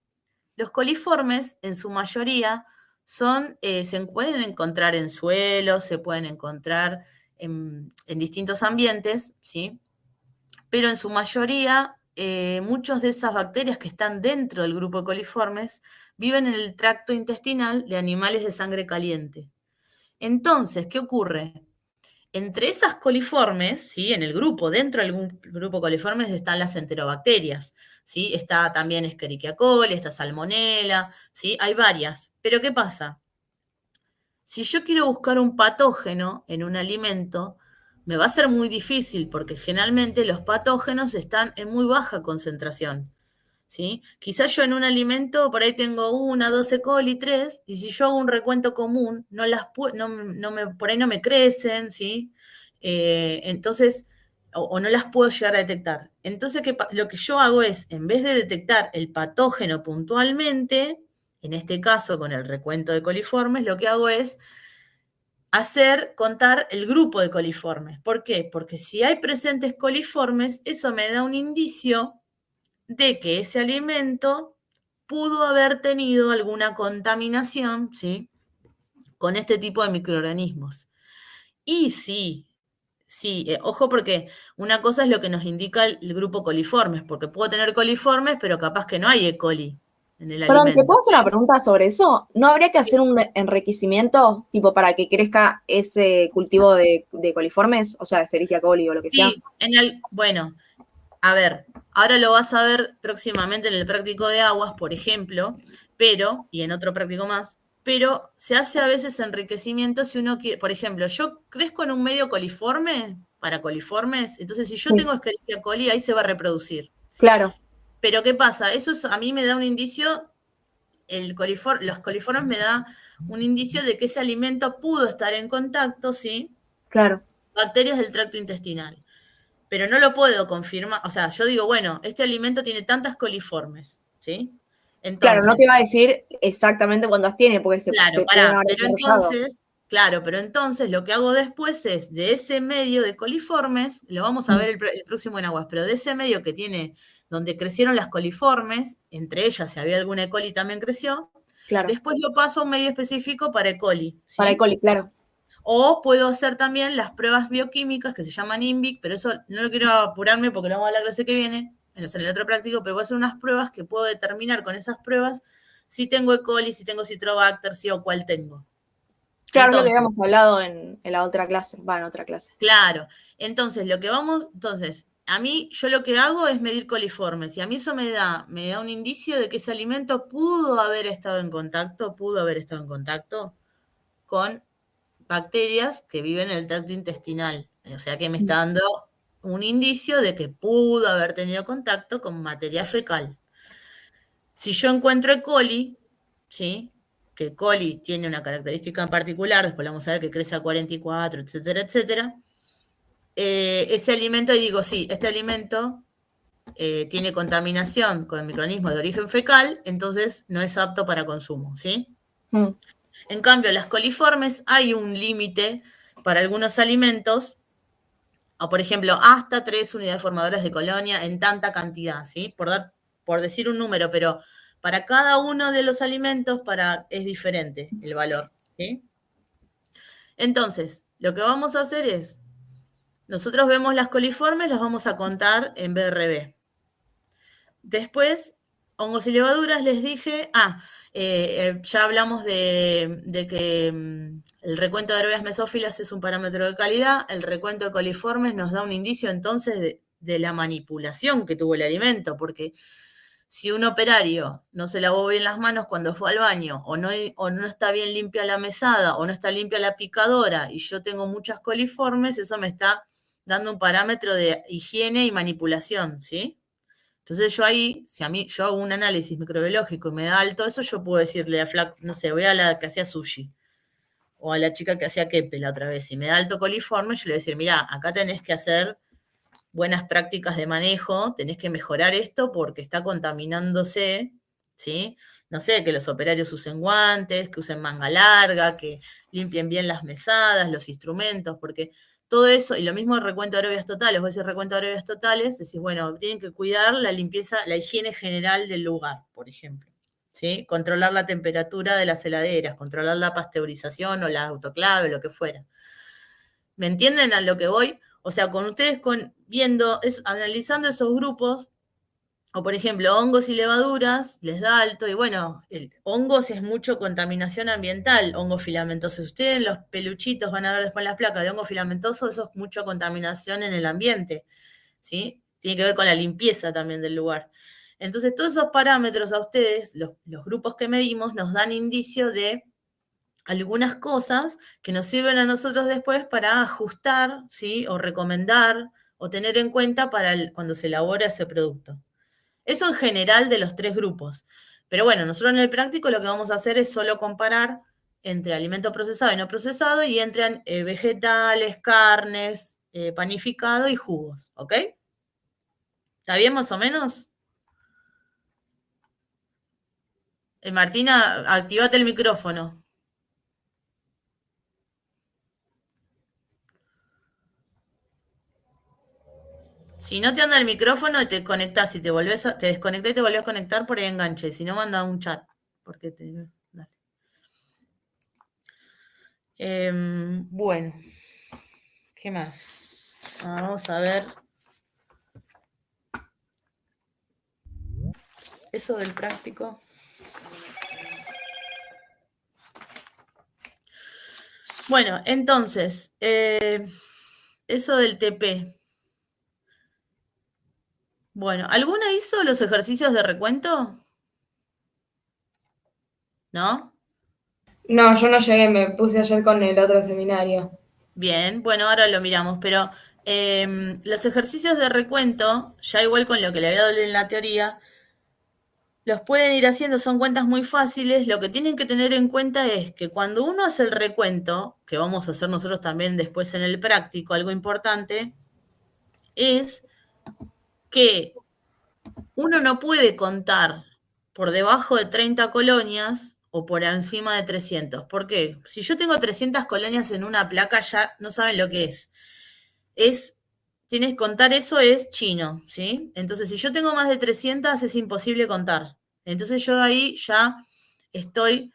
Los coliformes, en su mayoría, se pueden encontrar en suelos, se pueden encontrar en distintos ambientes, ¿sí? Pero en su mayoría, muchas de esas bacterias que están dentro del grupo de coliformes viven en el tracto intestinal de animales de sangre caliente. Entonces, ¿qué ocurre? Entre esas coliformes, ¿sí? En el grupo, dentro del grupo coliformes están las enterobacterias, ¿sí? Está también Escherichia coli, está Salmonella, ¿sí? Hay varias. Pero ¿qué pasa? Si yo quiero buscar un patógeno en un alimento, me va a ser muy difícil porque generalmente los patógenos están en muy baja concentración. ¿sí? Quizás yo en un alimento por ahí tengo 1, 2 E. coli, 3, y si yo hago un recuento común, por ahí no me crecen, ¿sí? Entonces, o no las puedo llegar a detectar. Entonces, lo que yo hago es, en vez de detectar el patógeno puntualmente, en este caso con el recuento de coliformes, lo que hago es contar el grupo de coliformes. ¿Por qué? Porque si hay presentes coliformes, eso me da un indicio de que ese alimento pudo haber tenido alguna contaminación, ¿sí? Con este tipo de microorganismos. Y sí, ojo, porque una cosa es lo que nos indica el grupo coliformes, porque puedo tener coliformes, pero capaz que no hay E. coli en el Perdón, ¿te alimento. puedo hacer una pregunta sobre eso? ¿No habría que Sí. hacer un enriquecimiento, tipo, para que crezca ese cultivo de coliformes? O sea, de Escherichia coli o lo que sea. Sí, bueno, a ver, ahora lo vas a ver próximamente en el práctico de aguas, por ejemplo, y en otro práctico más, pero se hace a veces enriquecimiento si uno quiere, por ejemplo, yo crezco en un medio coliforme, para coliformes, entonces si yo Sí. tengo Escherichia coli, ahí se va a reproducir. Claro, Pero ¿qué pasa? A mí me da un indicio, los coliformes me da un indicio de que ese alimento pudo estar en contacto, ¿sí? claro. Bacterias del tracto intestinal. Pero no lo puedo confirmar, o sea, yo digo, bueno, este alimento tiene tantas coliformes, ¿sí? Claro, no Entonces, te va a decir exactamente cuántas tiene, porque claro, se pueden haber desarrollado. pero entonces lo que hago después es, de ese medio de coliformes, lo vamos a ver el próximo en aguas, pero de ese medio que tiene, donde crecieron las coliformes, entre ellas, si había alguna E. coli también creció, Claro, después lo paso a un medio específico para E. coli, para E. ¿sí? coli, claro. O puedo hacer también las pruebas bioquímicas que se llaman INVIC, pero eso no lo quiero apurarme porque lo vamos a la clase que viene, en el otro práctico, pero voy a hacer unas pruebas que puedo determinar con esas pruebas si tengo E. coli, si tengo Citrobacter, sí o cuál tengo. Claro, es lo que Entonces, habíamos hablado en la otra clase, en otra clase. claro, entonces a mí, yo lo que hago es medir coliformes, y a mí eso me da un indicio de que ese alimento pudo haber estado en contacto con bacterias que viven en el tracto intestinal. O sea que me está dando un indicio de que pudo haber tenido contacto con materia fecal. Si yo encuentro E. coli, ¿sí? Que E. coli tiene una característica en particular, después vamos a ver que crece a 44, etcétera, etcétera, ese alimento, y digo, sí, este alimento tiene contaminación con microorganismos de origen fecal, entonces no es apto para consumo, ¿sí? En cambio, las coliformes hay un límite para algunos alimentos, o por ejemplo, hasta 3 unidades formadoras de colonia en tanta cantidad, ¿sí? Por decir un número, pero para cada uno de los alimentos es diferente el valor, ¿sí? Entonces, lo que vamos a hacer es, nosotros vemos las coliformes, las vamos a contar en BRB. Después, hongos y levaduras, les dije, ya hablamos de que el recuento de aerobias mesófilas es un parámetro de calidad, el recuento de coliformes nos da un indicio entonces de la manipulación que tuvo el alimento, porque si un operario no se lavó bien las manos cuando fue al baño, o no está bien limpia la mesada, o no está limpia la picadora, y yo tengo muchas coliformes, eso me está dando un parámetro de higiene y manipulación, ¿sí? Entonces yo ahí, si yo hago un análisis microbiológico y me da alto eso, yo puedo decirle a Flac, no sé, voy a la que hacía sushi, o a la chica que hacía kepe la otra vez, si me da alto coliforme, yo le voy a decir, mirá, acá tenés que hacer buenas prácticas de manejo, tenés que mejorar esto porque está contaminándose, ¿sí? No sé, que los operarios usen guantes, que usen manga larga, que limpien bien las mesadas, los instrumentos, porque todo eso, y lo mismo el recuento de aerobias totales, vos decís recuento de aerobias totales, decís, bueno, tienen que cuidar la limpieza, la higiene general del lugar, por ejemplo, ¿sí? Controlar la temperatura de las heladeras, controlar la pasteurización o la autoclave, lo que fuera. ¿Me entienden a lo que voy? O sea, con ustedes analizando esos grupos, o por ejemplo, hongos y levaduras, les da alto, y bueno, hongos es mucho contaminación ambiental, hongos filamentosos. Ustedes los peluchitos van a ver después las placas de hongo filamentoso, eso es mucha contaminación en el ambiente, ¿sí? Tiene que ver con la limpieza también del lugar. Entonces, todos esos parámetros a ustedes, los grupos que medimos, nos dan indicio de algunas cosas que nos sirven a nosotros después para ajustar, ¿sí? O recomendar, o tener en cuenta para cuando se elabora ese producto. Eso en general de los 3 grupos. Pero bueno, nosotros en el práctico lo que vamos a hacer es solo comparar entre alimento procesado y no procesado y entre vegetales, carnes, panificado y jugos, ¿ok? ¿Está bien más o menos? Martina, activate el micrófono. Si no te anda el micrófono, te conectás y te desconectás y te volvés a conectar por ahí enganche. Si no, manda un chat. Porque dale. Bueno. ¿Qué más? Vamos a ver. Eso del práctico. Bueno, entonces, eso del TP. Bueno, ¿alguna hizo los ejercicios de recuento? ¿No? No, yo no llegué, me puse ayer con el otro seminario. Bien, bueno, ahora lo miramos, pero los ejercicios de recuento, ya igual con lo que le había dado en la teoría, los pueden ir haciendo, son cuentas muy fáciles. Lo que tienen que tener en cuenta es que cuando uno hace el recuento, que vamos a hacer nosotros también después en el práctico, algo importante, es que uno no puede contar por debajo de 30 colonias o por encima de 300. ¿Por qué? Si yo tengo 300 colonias en una placa, ya no saben lo que es. Tienes que contar eso, es chino, ¿sí? Entonces, si yo tengo más de 300, es imposible contar. Entonces, yo ahí ya estoy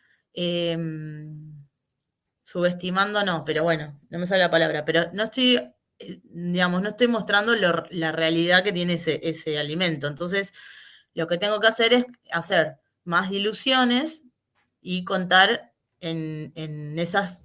subestimando, no, pero bueno, no me sale la palabra, pero no estoy, digamos, no estoy mostrando la realidad que tiene ese alimento. Entonces, lo que tengo que hacer es hacer más diluciones y contar en esas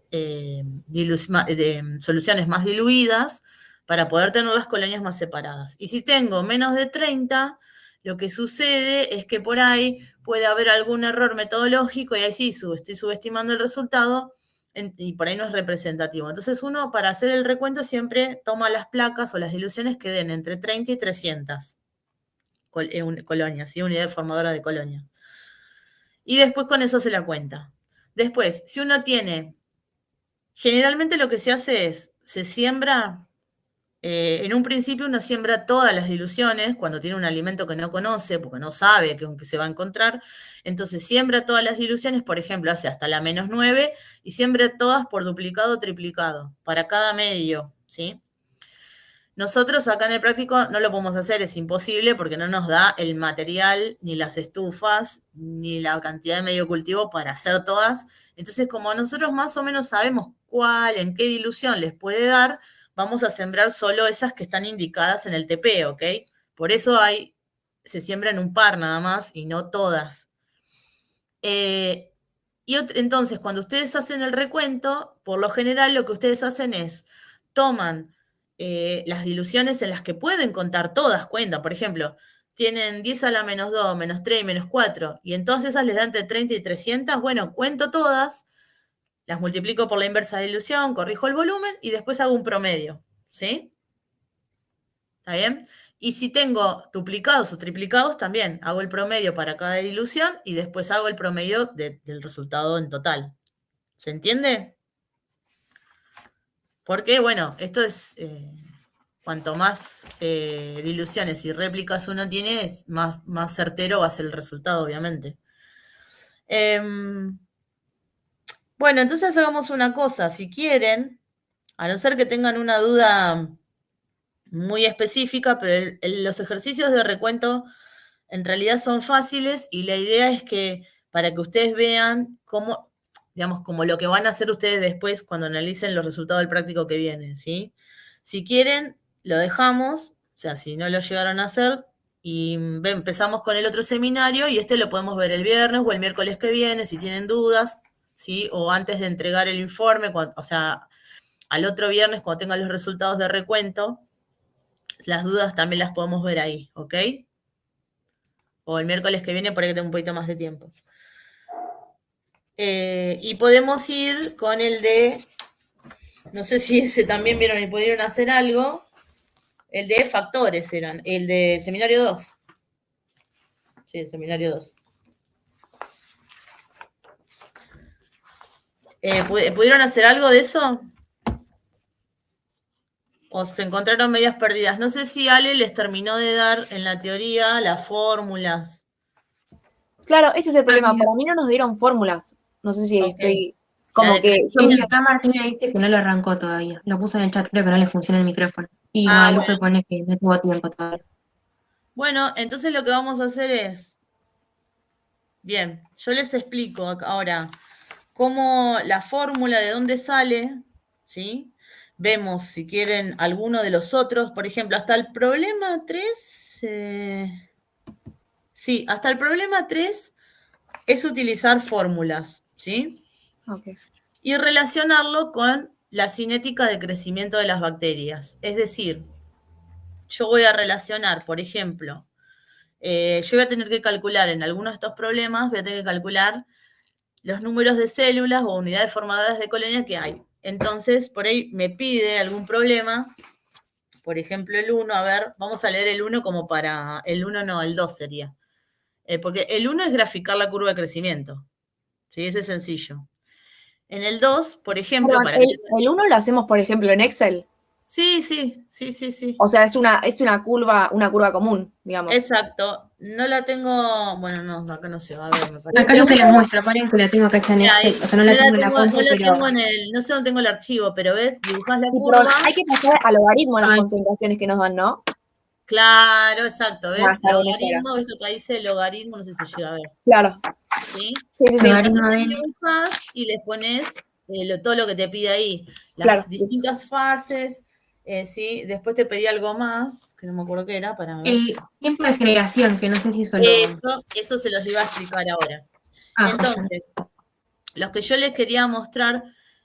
soluciones más diluidas para poder tener las colonias más separadas. Y si tengo menos de 30, lo que sucede es que por ahí puede haber algún error metodológico y ahí sí estoy subestimando el resultado y por ahí no es representativo. Entonces uno para hacer el recuento siempre toma las placas o las diluciones que den entre 30 y 300 colonias, ¿sí? Unidad formadora de colonias. Y después con eso se la cuenta. Después, si uno tiene, generalmente lo que se hace es, se siembra, en un principio uno siembra todas las diluciones cuando tiene un alimento que no conoce, porque no sabe que se va a encontrar, entonces siembra todas las diluciones, por ejemplo, hace hasta la -9 y siembra todas por duplicado o triplicado, para cada medio, ¿sí? Nosotros acá en el práctico no lo podemos hacer, es imposible porque no nos da el material, ni las estufas, ni la cantidad de medio cultivo para hacer todas. Entonces, como nosotros más o menos sabemos en qué dilución les puede dar, vamos a sembrar solo esas que están indicadas en el TP, ¿ok? Por eso se siembran un par nada más y no todas. Entonces, cuando ustedes hacen el recuento, por lo general lo que ustedes hacen es, toman las diluciones en las que pueden contar todas, cuentan, por ejemplo, tienen 10 a la -2, -3 y -4, y en todas esas les dan entre 30 y 300, bueno, cuento todas, las multiplico por la inversa de dilución, corrijo el volumen y después hago un promedio, ¿sí? ¿Está bien? Y si tengo duplicados o triplicados, también hago el promedio para cada dilución y después hago el promedio del resultado en total. ¿Se entiende? Porque, bueno, esto es, cuanto más diluciones y réplicas uno tiene, es más certero va a ser el resultado, obviamente. Bueno, entonces hagamos una cosa, si quieren, a no ser que tengan una duda muy específica, pero los ejercicios de recuento en realidad son fáciles y la idea es que para que ustedes vean cómo, digamos, como lo que van a hacer ustedes después cuando analicen los resultados del práctico que viene, ¿sí? Si quieren, lo dejamos, o sea, si no lo llegaron a hacer, y empezamos con el otro seminario y lo podemos ver el viernes o el miércoles que viene, si tienen dudas, ¿sí? O antes de entregar el informe, o sea, al otro viernes cuando tengan los resultados de recuento, las dudas también las podemos ver ahí, ¿ok? O el miércoles que viene, por ahí que tengo un poquito más de tiempo. Y podemos ir con el de, no sé si ese también vieron y pudieron hacer algo, el de factores eran, el de seminario 2. Sí, seminario 2. ¿Pudieron hacer algo de eso? ¿O se encontraron medias perdidas? No sé si Ale les terminó de dar en la teoría las fórmulas. Claro, ese es el problema. mira. Para mí no nos dieron fórmulas. No sé si Ok. estoy La como de que... crecimiento. Y acá Martina dice que no lo arrancó todavía. Lo puso en el chat, creo que no le funciona el micrófono. Y Ah, Guadalupe pone que no tuvo tiempo todavía. Bueno, entonces lo que vamos a hacer es, bien, yo les explico ahora cómo la fórmula de dónde sale, ¿sí? Vemos si quieren alguno de los otros, por ejemplo, hasta el problema 3, sí, hasta el problema 3 es utilizar fórmulas, ¿sí? Ok. Y relacionarlo con la cinética de crecimiento de las bacterias. Es decir, yo voy a relacionar, por ejemplo, yo voy a tener que calcular en algunos de estos problemas, voy a tener que calcular los números de células o unidades formadoras de colonia que hay. Entonces, por ahí me pide algún problema, por ejemplo, el 1, a ver, vamos a leer el 1 como para, el 1 no, el 2 sería. Porque el 1 es graficar la curva de crecimiento, ¿sí? Ese es sencillo. En el 2, por ejemplo, Perdón, para que... el 1 lo hacemos, por ejemplo, en Excel. Sí, sí, sí, sí, sí. O sea, es una curva común, digamos. Exacto. No la tengo, bueno, no, acá no se va a ver, me parece. Acá yo se las muestro, paren que la tengo acá hecha en Mira, Excel. O sea, no no la la tengo en la tengo, no compu, la pero... tengo en el, no sé dónde tengo el archivo, pero ves, dibujás la Y perdón, curva. hay que pasar al logaritmo las Ay, concentraciones que nos dan, ¿no? Claro, exacto, Ah, ¿ves? está bien, eso era. Logaritmo, esto que dice logaritmo, no sé si se llega a ver, Claro. ¿sí? Sí, sí, sí. Entonces logaritmo de n. dibujás y les pones todo lo que te pide ahí, Claro. las distintas fases, ¿sí? Después te pedí algo más, que no me acuerdo qué era, para ver. Tiempo de generación, que no sé si eso lo... Eso se los iba a explicar ahora. Ah, joya. Entonces, lo que yo les quería mostrar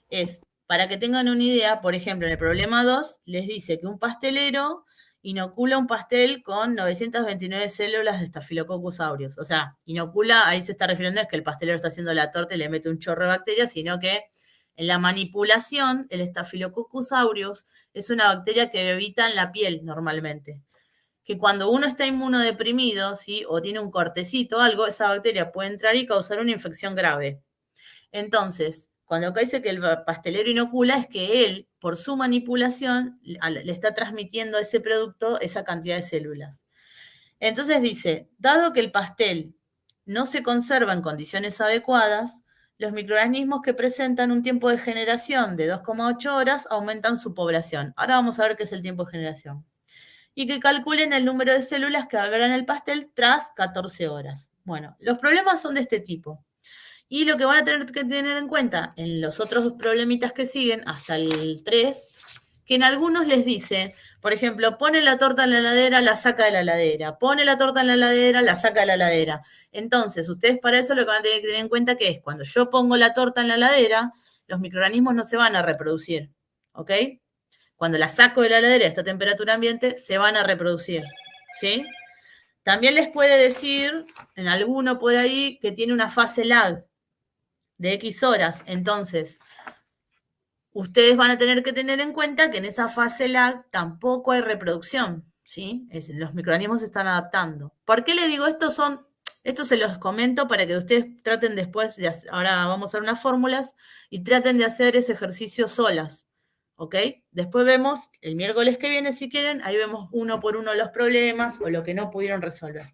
es, para que tengan una idea, por ejemplo, en el problema 2, les dice que un pastelero inocula un pastel con 929 células de Staphylococcus aureus. O sea, inocula, ahí se está refiriendo, es que el pastelero está haciendo la torta y le mete un chorro de bacterias, sino que en la manipulación, el Staphylococcus aureus es una bacteria que habita en la piel normalmente. Que cuando uno está inmunodeprimido, ¿sí? O tiene un cortecito o algo, esa bacteria puede entrar y causar una infección grave. Entonces, cuando acá dice que el pastelero inocula, es que él, por su manipulación, le está transmitiendo a ese producto esa cantidad de células. Entonces dice, dado que el pastel no se conserva en condiciones adecuadas, los microorganismos que presentan un tiempo de generación de 2,8 horas aumentan su población. Ahora vamos a ver qué es el tiempo de generación. Y que calculen el número de células que habrá en el pastel tras 14 horas. Bueno, los problemas son de este tipo. Y lo que van a tener que tener en cuenta en los otros problemitas que siguen, hasta el 3, que en algunos les dice, por ejemplo, pone la torta en la heladera, la saca de la heladera, pone la torta en la heladera, la saca de la heladera. Entonces, ustedes para eso lo que van a tener que tener en cuenta que es cuando yo pongo la torta en la heladera, los microorganismos no se van a reproducir, ¿ok? Cuando la saco de la heladera a esta temperatura ambiente, se van a reproducir, ¿sí? También les puede decir, en alguno por ahí, que tiene una fase lag de X horas. Entonces, ustedes van a tener que tener en cuenta que en esa fase lag tampoco hay reproducción, ¿sí? Los microorganismos se están adaptando. ¿Por qué le digo esto? Esto se los comento para que ustedes traten después, ahora vamos a hacer unas fórmulas, y traten de hacer ese ejercicio solas, ¿ok? Después vemos, el miércoles que viene, si quieren, ahí vemos uno por uno los problemas o lo que no pudieron resolver.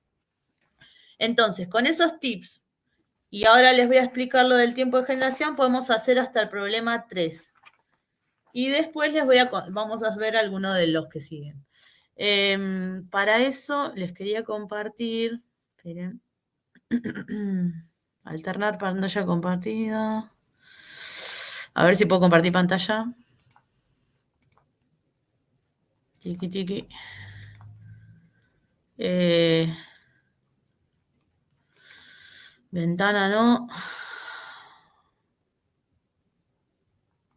Entonces, con esos tips, y ahora les voy a explicar lo del tiempo de generación, podemos hacer hasta el problema 3. Y después vamos a ver algunos de los que siguen. Para eso les quería compartir, esperen, alternar pantalla compartida. A ver si puedo compartir pantalla. Tiki, tiki. Ventana no.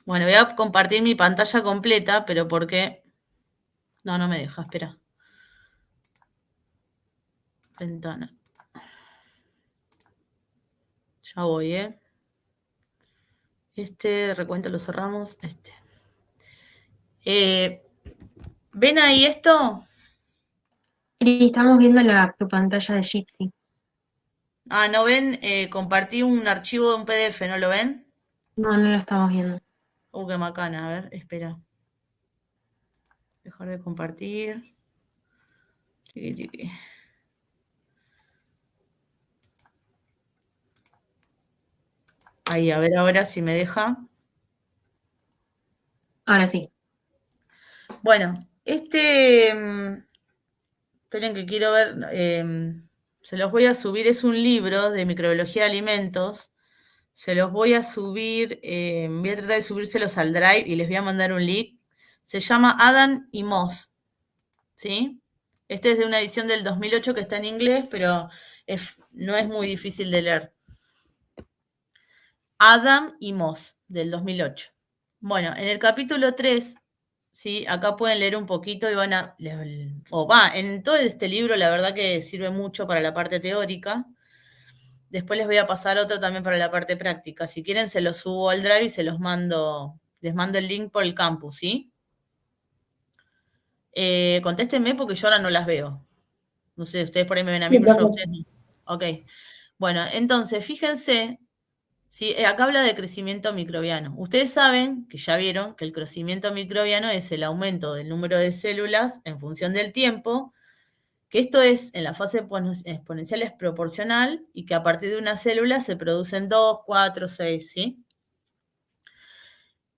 Bueno, voy a compartir mi pantalla completa, pero porque... No me deja, espera. Ventana. Ya voy, ¿eh? Este recuento lo cerramos. ¿Ven ahí esto? Y estamos viendo tu pantalla de Jitsi. Ah, ¿no ven? Compartí un archivo de un PDF, ¿no lo ven? No, no lo estamos viendo. Qué macana. A ver, espera. Dejar de compartir. Tiqui, tiqui. Ahí, a ver ahora si me deja. Ahora sí. Bueno, esperen que quiero ver, se los voy a subir, es un libro de microbiología de alimentos, se los voy a subir, voy a tratar de subírselos al Drive y les voy a mandar un link. Se llama Adam y Moss, ¿sí? Este es de una edición del 2008 que está en inglés, pero no es muy difícil de leer. Adam y Moss, del 2008. Bueno, en el capítulo 3, ¿sí? Acá pueden leer un poquito y van a... en todo este libro la verdad que sirve mucho para la parte teórica. Después les voy a pasar otro también para la parte práctica. Si quieren se los subo al Drive y se los mando, les mando el link por el campus, ¿sí? Contéstenme porque yo ahora no las veo. No sé, ustedes por ahí me ven a mí, Sí, pero yo a profe. ustedes no. Ok. Bueno, entonces, fíjense, ¿sí? Acá habla de crecimiento microbiano. Ustedes saben, que ya vieron, que el crecimiento microbiano es el aumento del número de células en función del tiempo, que esto es, en la fase exponencial es proporcional y que a partir de una célula se producen 2, 4, 6, ¿sí?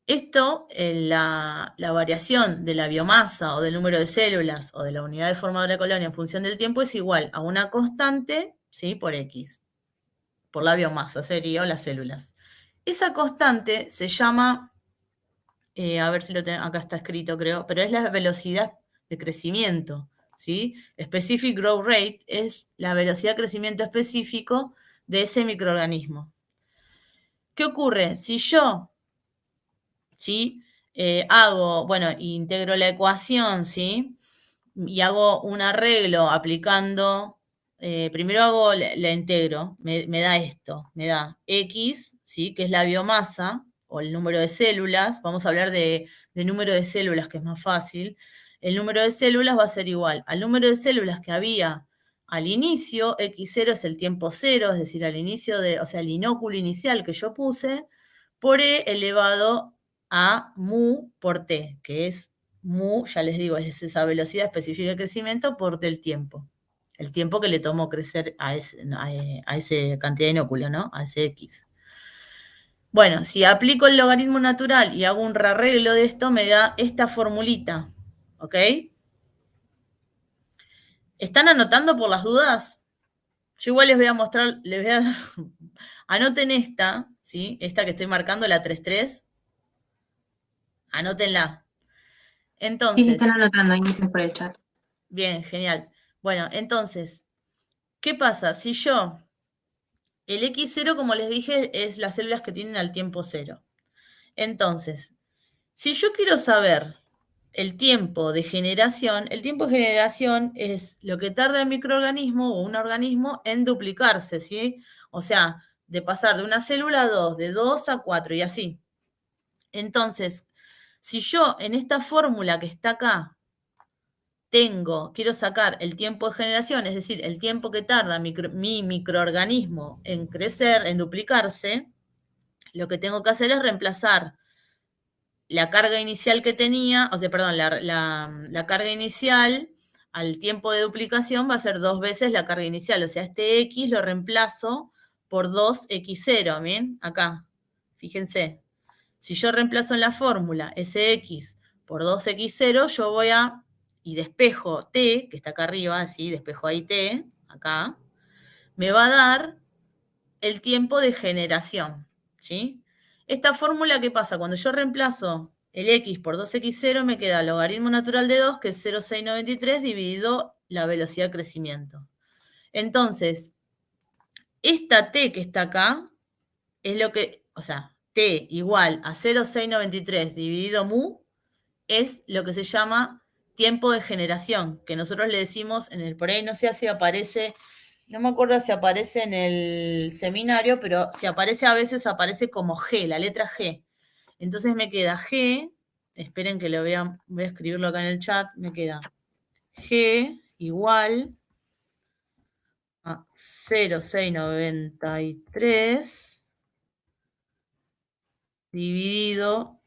Esto, la variación de la biomasa o del número de células o de la unidad de formadora de colonia en función del tiempo es igual a una constante, ¿sí? Por X, por la biomasa sería o las células. Esa constante se llama, a ver si lo tengo, acá está escrito creo, pero es la velocidad de crecimiento, ¿sí? Specific Growth Rate es la velocidad de crecimiento específico de ese microorganismo. ¿Qué ocurre? Si yo, ¿sí? Integro la ecuación, ¿sí? Y hago un arreglo aplicando, primero la integro, me da esto, me da X, ¿sí? Que es la biomasa o el número de células, vamos a hablar de número de células que es más fácil, el número de células va a ser igual al número de células que había al inicio, X0 es el tiempo cero, es decir, al inicio o sea, el inóculo inicial que yo puse, por E elevado a mu por T, que es mu, ya les digo, es esa velocidad específica de crecimiento por del tiempo. El tiempo que le tomó crecer a esa cantidad de inóculo, ¿no? A ese X. Bueno, si aplico el logaritmo natural y hago un rearreglo de esto, me da esta formulita, ¿ok? ¿Están anotando por las dudas? Yo igual les voy a mostrar, anoten esta, ¿sí? Esta que estoy marcando, la 33. Anótenla. Sí, Entonces, están anotando, ahí dicen por el chat. bien, genial. Bueno, entonces, ¿qué pasa? Si yo, el X0, como les dije, es las células que tienen al tiempo cero. Entonces, si yo quiero saber el tiempo de generación es lo que tarda el microorganismo o un organismo en duplicarse, ¿sí? O sea, de pasar de una célula a dos, de 2 a 4 y así. Entonces, si yo en esta fórmula que está acá quiero sacar el tiempo de generación, es decir, el tiempo que tarda mi microorganismo en crecer, en duplicarse, lo que tengo que hacer es reemplazar la carga inicial que tenía, o sea, perdón, la carga inicial al tiempo de duplicación va a ser 2 veces la carga inicial, o sea, este X lo reemplazo por 2X0, ¿bien? Acá, fíjense. Si yo reemplazo en la fórmula ese X por 2X0, yo voy y despejo T, que está acá arriba, así, despejo ahí T, acá, me va a dar el tiempo de generación, ¿sí? Esta fórmula, ¿qué pasa? Cuando yo reemplazo el X por 2X0, me queda el logaritmo natural de 2, que es 0,693, dividido la velocidad de crecimiento. Entonces, esta T que está acá, es lo que, o sea, T igual a 0,693 dividido mu, es lo que se llama tiempo de generación, que nosotros le decimos por ahí, no sé si aparece, no me acuerdo si aparece en el seminario, pero si aparece a veces aparece como G, la letra G. Entonces me queda G, esperen que voy a escribirlo acá en el chat, me queda G igual a 0,693 dividido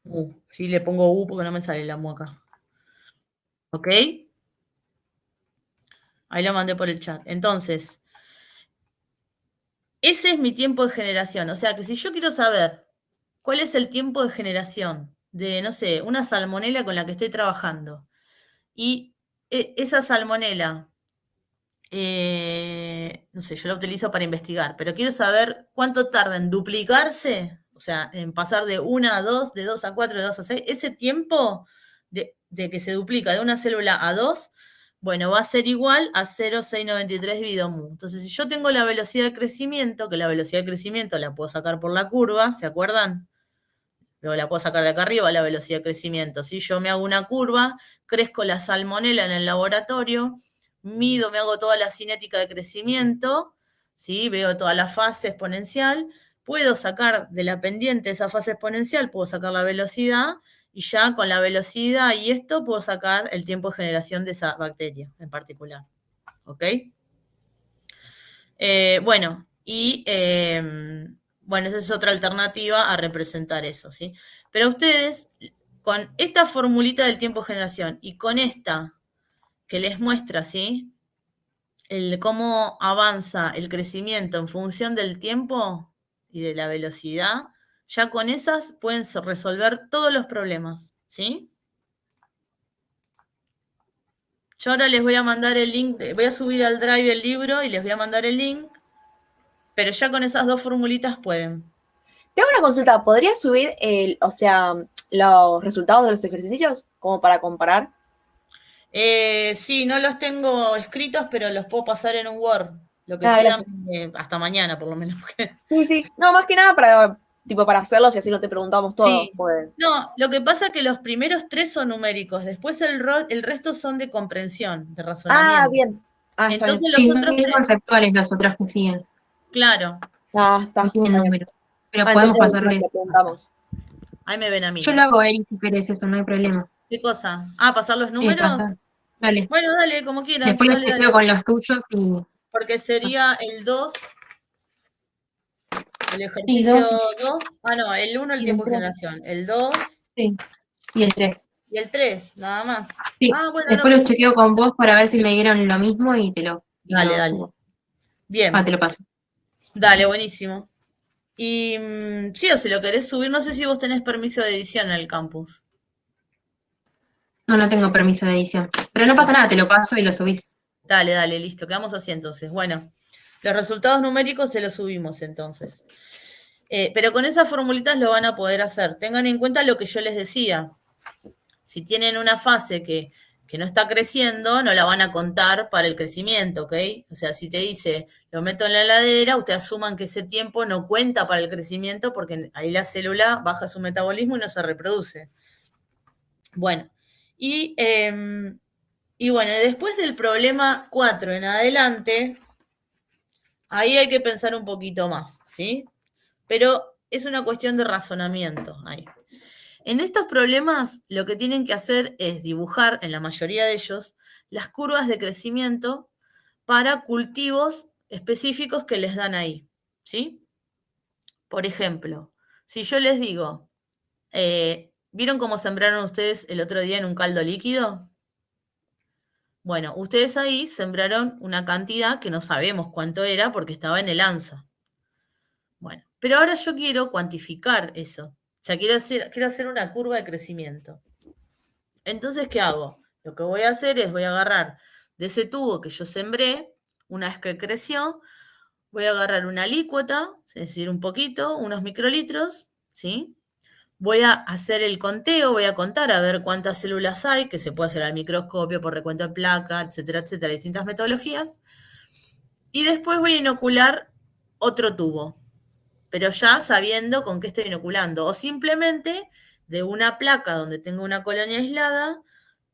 U. Sí, le pongo U porque no me sale la mu acá. ¿Ok? Ahí lo mandé por el chat. Entonces, ese es mi tiempo de generación. O sea que si yo quiero saber cuál es el tiempo de generación de, no sé, una salmonela con la que estoy trabajando, y esa salmonela, no sé, yo la utilizo para investigar, pero quiero saber cuánto tarda en duplicarse, o sea, en pasar de 1 a 2, de 2 a 4, de 2 a 6, ese tiempo de que se duplica de una célula a 2, bueno, va a ser igual a 0,693 dividido mu. Entonces, si yo tengo la velocidad de crecimiento, que la velocidad de crecimiento la puedo sacar por la curva, ¿se acuerdan? Luego la puedo sacar de acá arriba, la velocidad de crecimiento. Si yo me hago una curva, crezco la salmonela en el laboratorio, mido, me hago toda la cinética de crecimiento, ¿sí? Veo toda la fase exponencial, puedo sacar de la pendiente esa fase exponencial, puedo sacar la velocidad, y ya con la velocidad y esto puedo sacar el tiempo de generación de esa bacteria en particular. ¿Ok? Bueno, bueno, esa es otra alternativa a representar eso, ¿sí? Pero ustedes, con esta formulita del tiempo de generación y con esta que les muestra, ¿sí? Cómo avanza el crecimiento en función del tiempo y de la velocidad, ya con esas pueden resolver todos los problemas, ¿sí? Yo ahora les voy a mandar el link, voy a subir al Drive el libro y les voy a mandar el link, pero ya con esas dos formulitas pueden. Te hago una consulta, ¿podrías subir los resultados de los ejercicios como para comparar? Sí, no los tengo escritos, pero los puedo pasar en un Word. Lo que Ah, sí, gracias. hasta mañana, por lo menos. Porque... Sí, sí. No, más que nada para hacerlos y así no te preguntamos todos. Sí. Pues. No, lo que pasa es que los primeros 3 son numéricos, después el resto son de comprensión, de Ah, razonamiento. bien. Ah, está bien. Entonces los Sí, son otros bien 3, conceptuales los otros que siguen, claro, Ah, no tienen está bien. números. Pero Ah, podemos entonces no pasarles. te preguntamos. ahí me ven a mí, Yo lo ¿no? hago, Eri, si querés eso, no hay problema. ¿Qué cosa? Ah, ¿pasar los Pasar. números? Dale. Bueno, dale, como quieras, Después les dale, chequeo dale. con los tuyos y Porque paso. sería el 2, el Sí, ejercicio 2 2. Ah, no, el 1 el y el tiempo de 3. generación, el 2 Sí, y el 3. y el 3, nada más. Sí, Ah, bueno, no después los pensé. chequeo con vos para ver si me dieron lo mismo y Dale, lo dale. subo. Bien, Te lo paso. dale, buenísimo. Y sí, o si lo querés subir, no sé si vos tenés permiso de edición en el campus. No, no tengo permiso de edición. Pero no Listo. pasa nada, te lo paso y lo subís. Dale, dale, listo. Quedamos así entonces. Bueno, los resultados numéricos se los subimos entonces. Pero con esas formulitas lo van a poder hacer. Tengan en cuenta lo que yo les decía. Si tienen una fase que no está creciendo, no la van a contar para el crecimiento, ¿ok? O sea, si te dice, lo meto en la heladera, ustedes asuman que ese tiempo no cuenta para el crecimiento porque ahí la célula baja su metabolismo y no se reproduce. Bueno, y bueno, después del problema 4 en adelante, ahí hay que pensar un poquito más, ¿sí? Pero es una cuestión de razonamiento ahí. En estos problemas lo que tienen que hacer es dibujar, en la mayoría de ellos, las curvas de crecimiento para cultivos específicos que les dan ahí, ¿sí? Por ejemplo, si yo les digo, ¿vieron cómo sembraron ustedes el otro día en un caldo líquido? Bueno, ustedes ahí sembraron una cantidad que no sabemos cuánto era porque estaba en el ANSA. Bueno, pero ahora yo quiero cuantificar eso. O sea, quiero hacer una curva de crecimiento. Entonces, ¿qué hago? Lo que voy a hacer es, voy a agarrar de ese tubo que yo sembré, una vez que creció, voy a agarrar una alícuota, es decir, un poquito, unos microlitros, ¿sí? Voy a hacer el conteo, voy a contar a ver cuántas células hay, que se puede hacer al microscopio, por recuento de placa, etcétera, distintas metodologías. Y después voy a inocular otro tubo, pero ya sabiendo con qué estoy inoculando. O simplemente de una placa donde tengo una colonia aislada,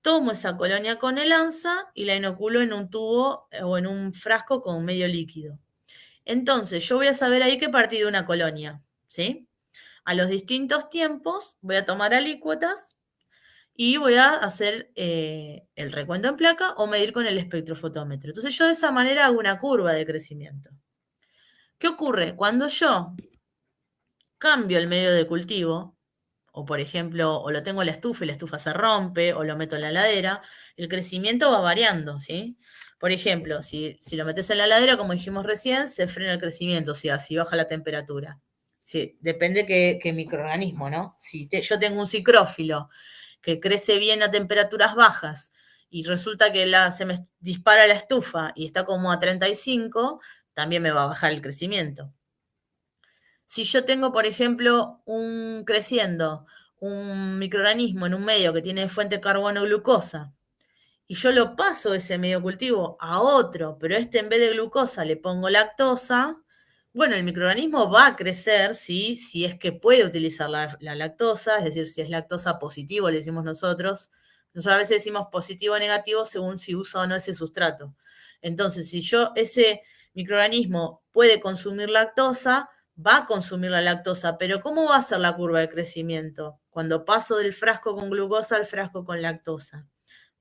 tomo esa colonia con el ANSA y la inoculo en un tubo o en un frasco con medio líquido. Entonces, yo voy a saber ahí que partí de una colonia, ¿sí? A los distintos tiempos voy a tomar alícuotas y voy a hacer el recuento en placa o medir con el espectrofotómetro. Entonces yo de esa manera hago una curva de crecimiento. ¿Qué ocurre? Cuando yo cambio el medio de cultivo, o por ejemplo, o lo tengo en la estufa y la estufa se rompe, o lo meto en la heladera, el crecimiento va variando, ¿sí? Por ejemplo, si lo metes en la heladera, como dijimos recién, se frena el crecimiento, o sea, si baja la temperatura. Sí, depende qué microorganismo, ¿no? Si yo tengo un psicrófilo que crece bien a temperaturas bajas y resulta que se me dispara la estufa y está como a 35, también me va a bajar el crecimiento. Si yo tengo, por ejemplo, creciendo un microorganismo en un medio que tiene fuente carbono-glucosa, y yo lo paso ese medio cultivo a otro, pero en vez de glucosa le pongo lactosa, bueno, el microorganismo va a crecer, ¿sí? Si es que puede utilizar la lactosa, es decir, si es lactosa positivo, le decimos nosotros. Nosotros a veces decimos positivo o negativo según si usa o no ese sustrato. Entonces, si ese microorganismo puede consumir lactosa, va a consumir la lactosa, pero ¿cómo va a ser la curva de crecimiento? Cuando paso del frasco con glucosa al frasco con lactosa.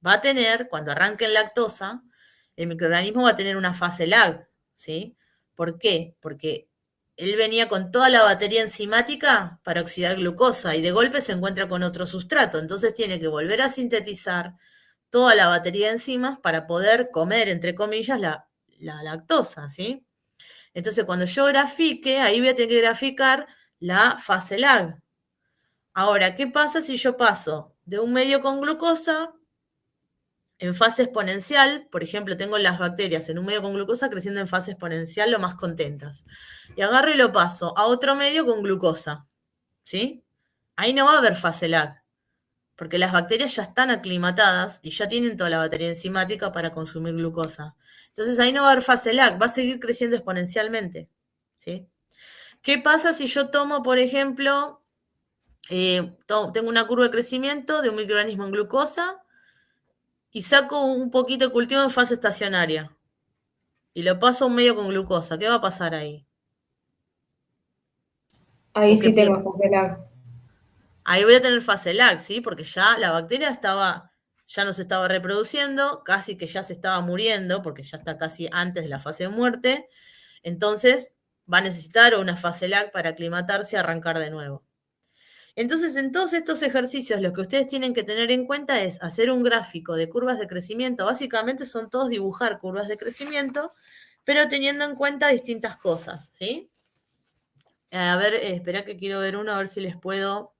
Va a tener, cuando arranque en lactosa, el microorganismo va a tener una fase lag, ¿sí? ¿Por qué? Porque él venía con toda la batería enzimática para oxidar glucosa y de golpe se encuentra con otro sustrato, entonces tiene que volver a sintetizar toda la batería de enzimas para poder comer, entre comillas, la lactosa, ¿sí? Entonces, cuando yo grafique, ahí voy a tener que graficar la fase lag. Ahora, ¿qué pasa si yo paso de un medio con glucosa en fase exponencial? Por ejemplo, tengo las bacterias en un medio con glucosa creciendo en fase exponencial, lo más contentas. Y agarro y lo paso a otro medio con glucosa, ¿sí? Ahí no va a haber fase lag, porque las bacterias ya están aclimatadas y ya tienen toda la batería enzimática para consumir glucosa. Entonces ahí no va a haber fase lag, va a seguir creciendo exponencialmente, ¿sí? ¿Qué pasa si yo tomo, por ejemplo, tengo una curva de crecimiento de un microorganismo en glucosa y saco un poquito de cultivo en fase estacionaria y lo paso a un medio con glucosa? ¿Qué va a pasar ahí? Ahí sí tengo fase lag. Ahí voy a tener fase lag, ¿sí? Porque ya la bacteria ya no se estaba reproduciendo, casi que ya se estaba muriendo, porque ya está casi antes de la fase de muerte. Entonces va a necesitar una fase lag para aclimatarse y arrancar de nuevo. Entonces, en todos estos ejercicios, lo que ustedes tienen que tener en cuenta es hacer un gráfico de curvas de crecimiento. Básicamente son todos dibujar curvas de crecimiento, pero teniendo en cuenta distintas cosas, ¿sí? A ver, espera que quiero ver uno, a ver si les puedo.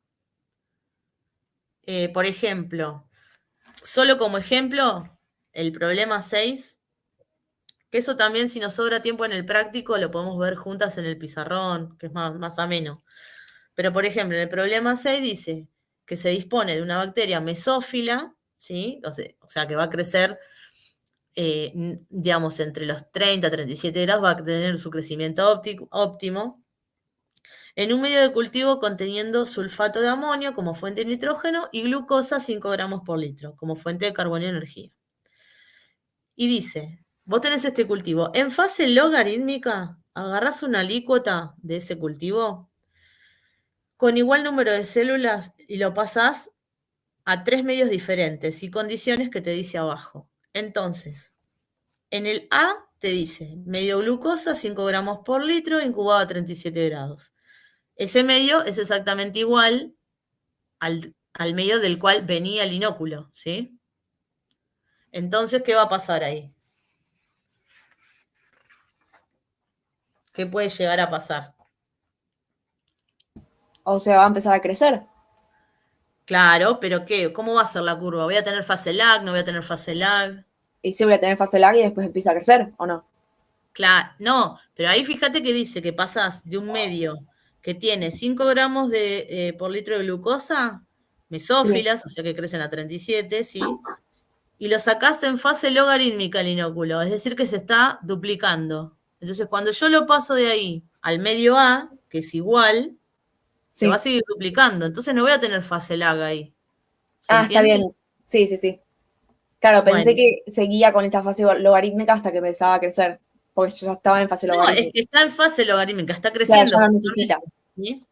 Por ejemplo, solo como ejemplo, el problema 6, que eso también si nos sobra tiempo en el práctico lo podemos ver juntas en el pizarrón, que es más ameno. Pero, por ejemplo, en el problema 6 dice que se dispone de una bacteria mesófila, ¿sí? O sea, que va a crecer, digamos, entre los 30 y 37 grados, va a tener su crecimiento óptimo, en un medio de cultivo conteniendo sulfato de amonio como fuente de nitrógeno y glucosa 5 gramos por litro como fuente de carbono y energía. Y dice, vos tenés este cultivo, en fase logarítmica, agarrás una alícuota de ese cultivo con igual número de células y lo pasás a 3 medios diferentes y condiciones que te dice abajo. Entonces, en el A te dice medio glucosa 5 gramos por litro incubado a 37 grados. Ese medio es exactamente igual al medio del cual venía el inóculo, ¿sí? Entonces, ¿qué va a pasar ahí? ¿Qué puede llegar a pasar? O sea, va a empezar a crecer. Claro, pero ¿qué? ¿Cómo va a ser la curva? ¿Voy a tener fase lag? ¿No voy a tener fase lag? Y sí voy a tener fase lag y después empieza a crecer, ¿o no? Claro, no, pero ahí fíjate que dice que pasás de un medio que tiene 5 gramos por litro de glucosa, mesófilas, o sea que crecen a 37, ¿sí? Y lo sacás en fase logarítmica el inóculo, es decir que se está duplicando. Entonces, cuando yo lo paso de ahí al medio A, que es igual, se va a seguir duplicando. Entonces no voy a tener fase lag ahí. ¿Se está entiende? bien. Sí. Claro, pensé Bueno. que seguía con esa fase logarítmica hasta que empezaba a crecer, porque yo ya estaba en fase No, logarítmica. es que está en fase logarítmica, está creciendo. Claro, ya no necesita. ¿Sí?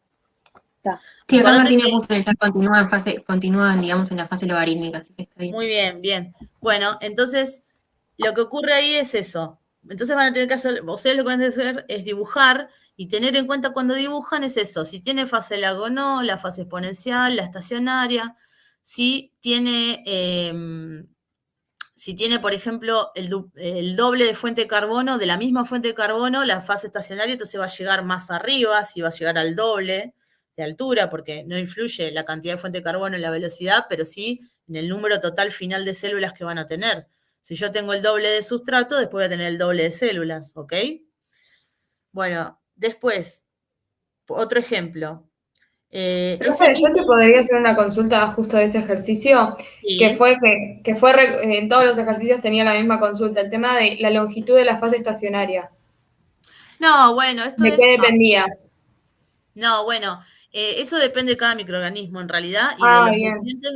está. Sí, acá Acordate Martín me que- puso en el chat, continúan, digamos, en la fase logarítmica, así que está bien. Muy bien, bien. Bueno, entonces lo que ocurre ahí es eso. Entonces van a tener que hacer, ustedes lo que van a hacer es dibujar y tener en cuenta cuando dibujan es eso, si tiene fase lag o no, la fase exponencial, la estacionaria, si tiene, por ejemplo, el doble de fuente de carbono, de la misma fuente de carbono, la fase estacionaria, entonces va a llegar más arriba, si va a llegar al doble de altura, porque no influye la cantidad de fuente de carbono en la velocidad, pero sí en el número total final de células que van a tener. Si yo tengo el doble de sustrato, después voy a tener el doble de células, ¿ok? Bueno, después, otro ejemplo. Ese Profe, yo te mismo, podría hacer una consulta justo de ese ejercicio, sí. en todos los ejercicios tenía la misma consulta, el tema de la longitud de la fase estacionaria. No, bueno, esto ¿De qué es, dependía? no, bueno, eso depende de cada microorganismo en realidad y de Ah, los bien. nutrientes,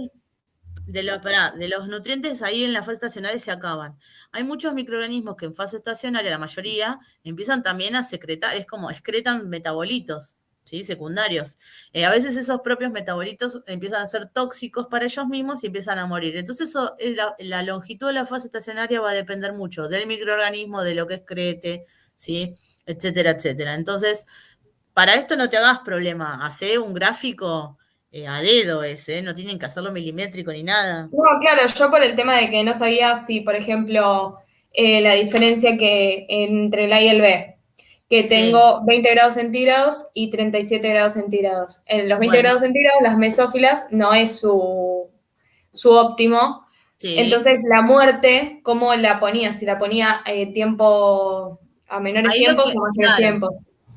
de los nutrientes ahí en la fase estacionaria se acaban. Hay muchos microorganismos que en fase estacionaria, la mayoría, empiezan también a secretar, es como excretan metabolitos, ¿sí? Secundarios. A veces esos propios metabolitos empiezan a ser tóxicos para ellos mismos y empiezan a morir. Entonces eso, la longitud de la fase estacionaria va a depender mucho del microorganismo, de lo que excrete, ¿sí? Etcétera, etcétera. Entonces, para esto no te hagas problema, hacé un gráfico a dedo ese, no tienen que hacerlo milimétrico ni nada. No, claro, yo por el tema de que no sabía si, por ejemplo, la diferencia que entre el A y el B, que Sí, tengo 20 grados centígrados y 37 grados centígrados. En los 20 bueno, grados centígrados, las mesófilas no es su óptimo. sí. Entonces, la muerte, ¿cómo la ponía? Si la ponía tiempo a menores Ahí lo tiempos que, o mayores claro, tiempos.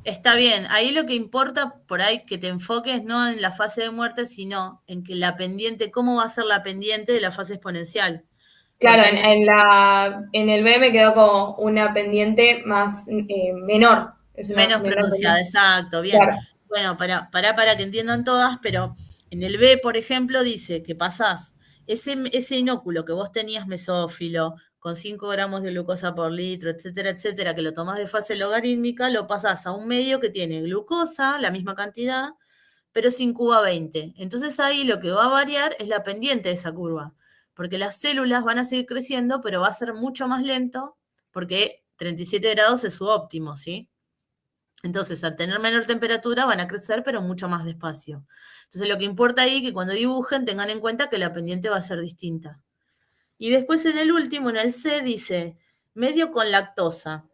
está bien. Ahí lo que importa por ahí que te enfoques no en la fase de muerte, sino en que la pendiente, cómo va a ser la pendiente de la fase exponencial. Claro, Porque en el en el B me quedó como una pendiente más menor. Es una menos menor pronunciada, pendiente. exacto, bien. Claro. Bueno, para que entiendan todas, pero en el B, por ejemplo, dice que pasás ese inóculo que vos tenías mesófilo, con 5 gramos de glucosa por litro, etcétera, etcétera, que lo tomás de fase logarítmica, lo pasás a un medio que tiene glucosa, la misma cantidad, pero sin curva 20. Entonces ahí lo que va a variar es la pendiente de esa curva, porque las células van a seguir creciendo, pero va a ser mucho más lento, porque 37 grados es su óptimo, ¿sí? Entonces, al tener menor temperatura van a crecer, pero mucho más despacio. Entonces, lo que importa ahí es que cuando dibujen tengan en cuenta que la pendiente va a ser distinta. Y después en el último, en el C, dice medio con lactosa,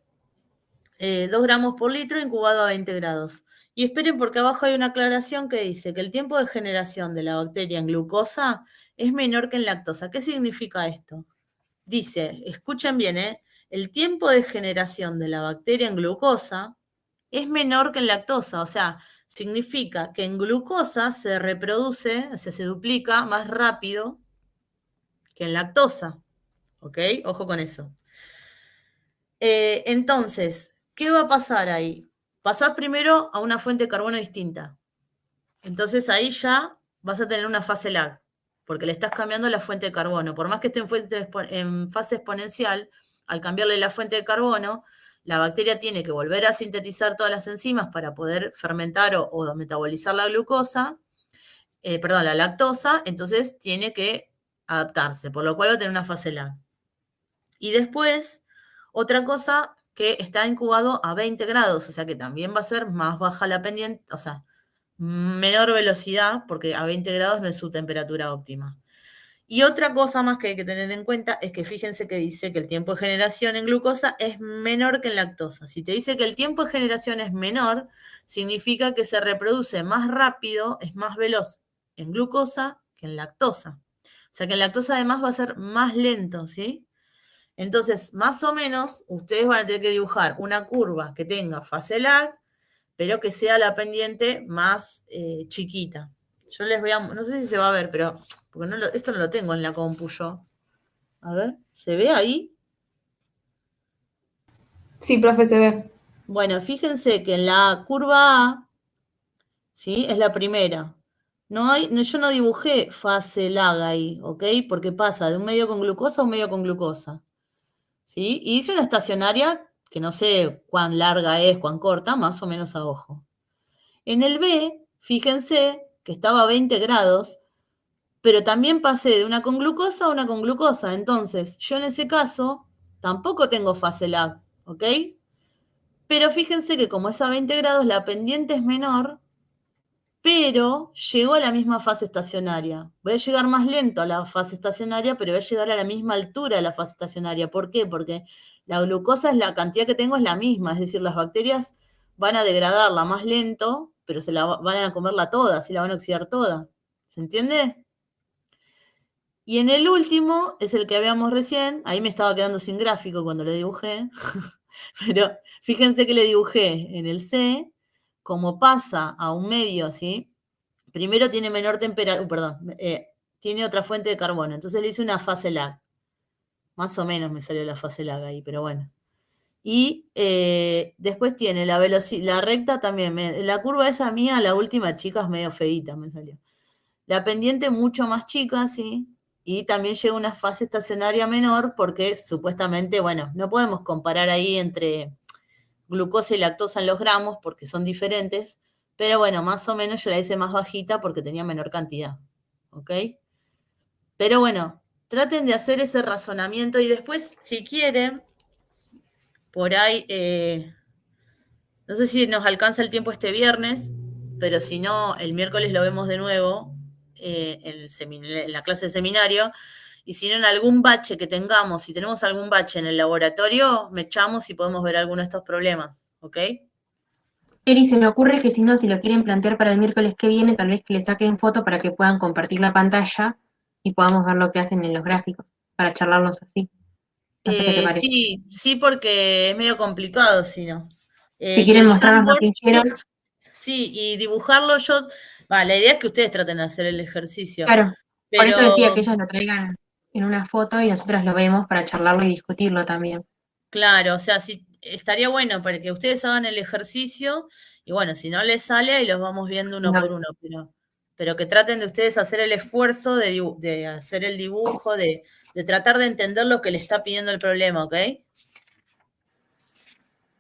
2 gramos por litro incubado a 20 grados. Y esperen porque abajo hay una aclaración que dice que el tiempo de generación de la bacteria en glucosa es menor que en lactosa. ¿Qué significa esto? Dice, escuchen bien, el tiempo de generación de la bacteria en glucosa es menor que en lactosa, o sea, significa que en glucosa se reproduce, o sea, se duplica más rápido que en lactosa, ¿ok? Ojo con eso. Entonces, ¿qué va a pasar ahí? Pasás primero a una fuente de carbono distinta. Entonces ahí ya vas a tener una fase lag, porque le estás cambiando la fuente de carbono. Por más que esté en fase exponencial, al cambiarle la fuente de carbono, la bacteria tiene que volver a sintetizar todas las enzimas para poder fermentar o metabolizar la glucosa, perdón, la lactosa, entonces tiene que adaptarse, por lo cual va a tener una fase lag. Y después, otra cosa que está incubado a 20 grados, o sea que también va a ser más baja la pendiente, o sea, menor velocidad, porque a 20 grados no es su temperatura óptima. Y otra cosa más que hay que tener en cuenta es que fíjense que dice que el tiempo de generación en glucosa es menor que en lactosa. Si te dice que el tiempo de generación es menor, significa que se reproduce más rápido, es más veloz en glucosa que en lactosa. O sea que en lactosa además va a ser más lento, ¿sí? Entonces, más o menos, ustedes van a tener que dibujar una curva que tenga fase lag, pero que sea la pendiente más chiquita. Yo les voy a, no sé si se va a ver, pero porque esto no lo tengo en la compu yo. A ver, ¿se ve ahí? Sí, profe, se ve. Bueno, fíjense que en la curva A, ¿sí? Es la primera. Yo no dibujé fase lag ahí, ¿ok? Porque pasa de un medio con glucosa a un medio con glucosa, ¿sí? Y hice una estacionaria que no sé cuán larga es, cuán corta, más o menos a ojo. En el B fíjense que estaba a 20 grados, pero también pasé de una con glucosa a una con glucosa. Entonces, yo en ese caso tampoco tengo fase lag, ¿ok? Pero fíjense que como es a 20 grados, la pendiente es menor, pero llegó a la misma fase estacionaria. Voy a llegar más lento a la fase estacionaria, pero voy a llegar a la misma altura de la fase estacionaria. ¿Por qué? Porque la glucosa, la cantidad que tengo es la misma, es decir, las bacterias van a degradarla más lento, pero se la van a comerla toda, así la van a oxidar toda. ¿Se entiende? Y en el último, es el que habíamos recién, ahí me estaba quedando sin gráfico cuando lo dibujé, pero fíjense que le dibujé en el C, como pasa a un medio, ¿sí? Primero tiene menor temperatura, perdón, tiene otra fuente de carbono, entonces le hice una fase lag. Más o menos me salió la fase lag ahí, pero bueno. Y después tiene la velocidad, la recta también, la curva esa mía, la última chica, es medio feíta, me salió. La pendiente mucho más chica, ¿sí? Y también llega una fase estacionaria menor porque supuestamente, bueno, no podemos comparar ahí entre glucosa y lactosa en los gramos porque son diferentes, pero bueno, más o menos yo la hice más bajita porque tenía menor cantidad, ¿ok? Pero bueno, traten de hacer ese razonamiento y después, si quieren, por ahí, no sé si nos alcanza el tiempo este viernes, pero si no, el miércoles lo vemos de nuevo en la clase de seminario. Y si no, en algún bache que tengamos, si tenemos algún bache en el laboratorio, me echamos y podemos ver alguno de estos problemas, ¿ok? Eri, se me ocurre que si no, si lo quieren plantear para el miércoles que viene, tal vez que le saquen foto para que puedan compartir la pantalla y podamos ver lo que hacen en los gráficos, para charlarlos así. No sé qué te parece. Sí, porque es medio complicado, si no. Si Y el quieren mostrarnos lo Jamboard, que hicieron, sí, y dibujarlo yo, la idea es que ustedes traten de hacer el ejercicio, claro. Por eso pero decía que ellos lo traigan en una foto y nosotros lo vemos para charlarlo y discutirlo también. claro, o sea, sí, estaría bueno para que ustedes hagan el ejercicio y bueno, si no les sale, ahí los vamos viendo uno No, por uno, pero que traten de ustedes hacer el esfuerzo de hacer el dibujo, de tratar de entender lo que le está pidiendo el problema, ¿ok?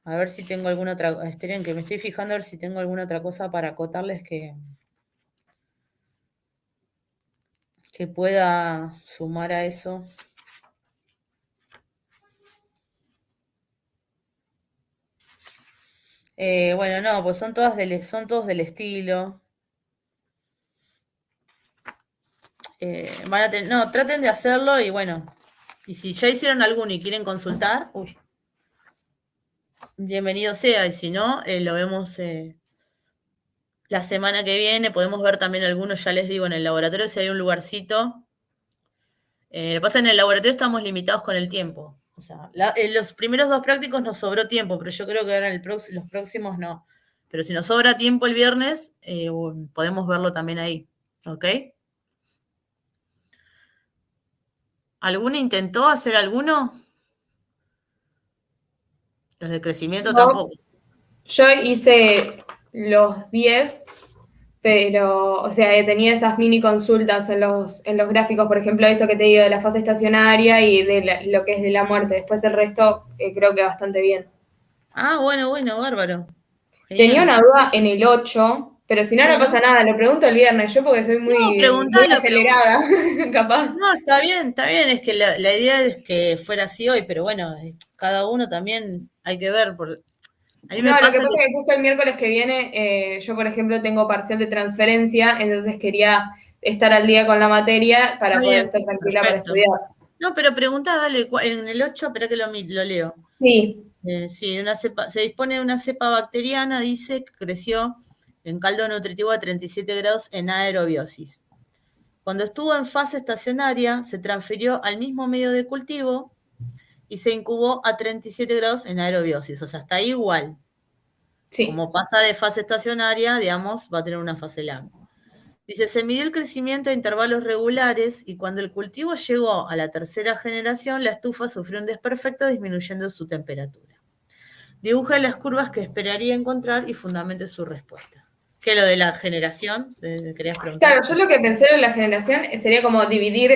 A ver si tengo alguna otra, esperen que me estoy fijando a ver si tengo alguna otra cosa para acotarles que pueda sumar a eso. Bueno, no, pues son todos del estilo. No, traten de hacerlo y bueno, y si ya hicieron alguno y quieren consultar, bienvenido sea, y si no, lo vemos la semana que viene, podemos ver también algunos, ya les digo, en el laboratorio si hay un lugarcito. Lo que pasa en el laboratorio estamos limitados con el tiempo. O sea, en los primeros 2 prácticos nos sobró tiempo, pero yo creo que ahora los próximos no. Pero si nos sobra tiempo el viernes, podemos verlo también ahí. ¿Ok? ¿Alguno intentó hacer alguno? Los de crecimiento No. tampoco. Yo hice los 10, pero, o sea, tenía esas mini consultas en los gráficos, por ejemplo, eso que te digo de la fase estacionaria y de lo que es de la muerte. Después el resto creo que bastante bien. Ah, bueno, bárbaro. Tenía Genial. una duda en el 8, pero si no, no Bueno. pasa nada, lo pregunto el viernes, yo porque soy muy, No, muy preguntalo, acelerada, capaz. No, está bien, es que la idea es que fuera así hoy, pero bueno, cada uno también hay que ver. A mí me No, lo que pasa pasa es que justo el miércoles que viene, yo por ejemplo tengo parcial de transferencia, entonces quería estar al día con la materia para Está poder bien, estar tranquila para perfecto. estudiar. No, pero preguntá, dale, en el 8, espera que lo leo. Sí, Sí, se dispone de una cepa bacteriana, dice, que creció en caldo nutritivo a 37 grados en aerobiosis. Cuando estuvo en fase estacionaria, se transfirió al mismo medio de cultivo y se incubó a 37 grados en aerobiosis. O sea, está igual. sí. Como pasa de fase estacionaria, digamos, va a tener una fase lag. Dice, se midió el crecimiento a intervalos regulares y cuando el cultivo llegó a la tercera generación, la estufa sufrió un desperfecto disminuyendo su temperatura. Dibuja las curvas que esperaría encontrar y fundamente su respuesta. ¿Qué lo de la generación? ¿Querías preguntar? Claro, yo lo que pensé en la generación sería como dividir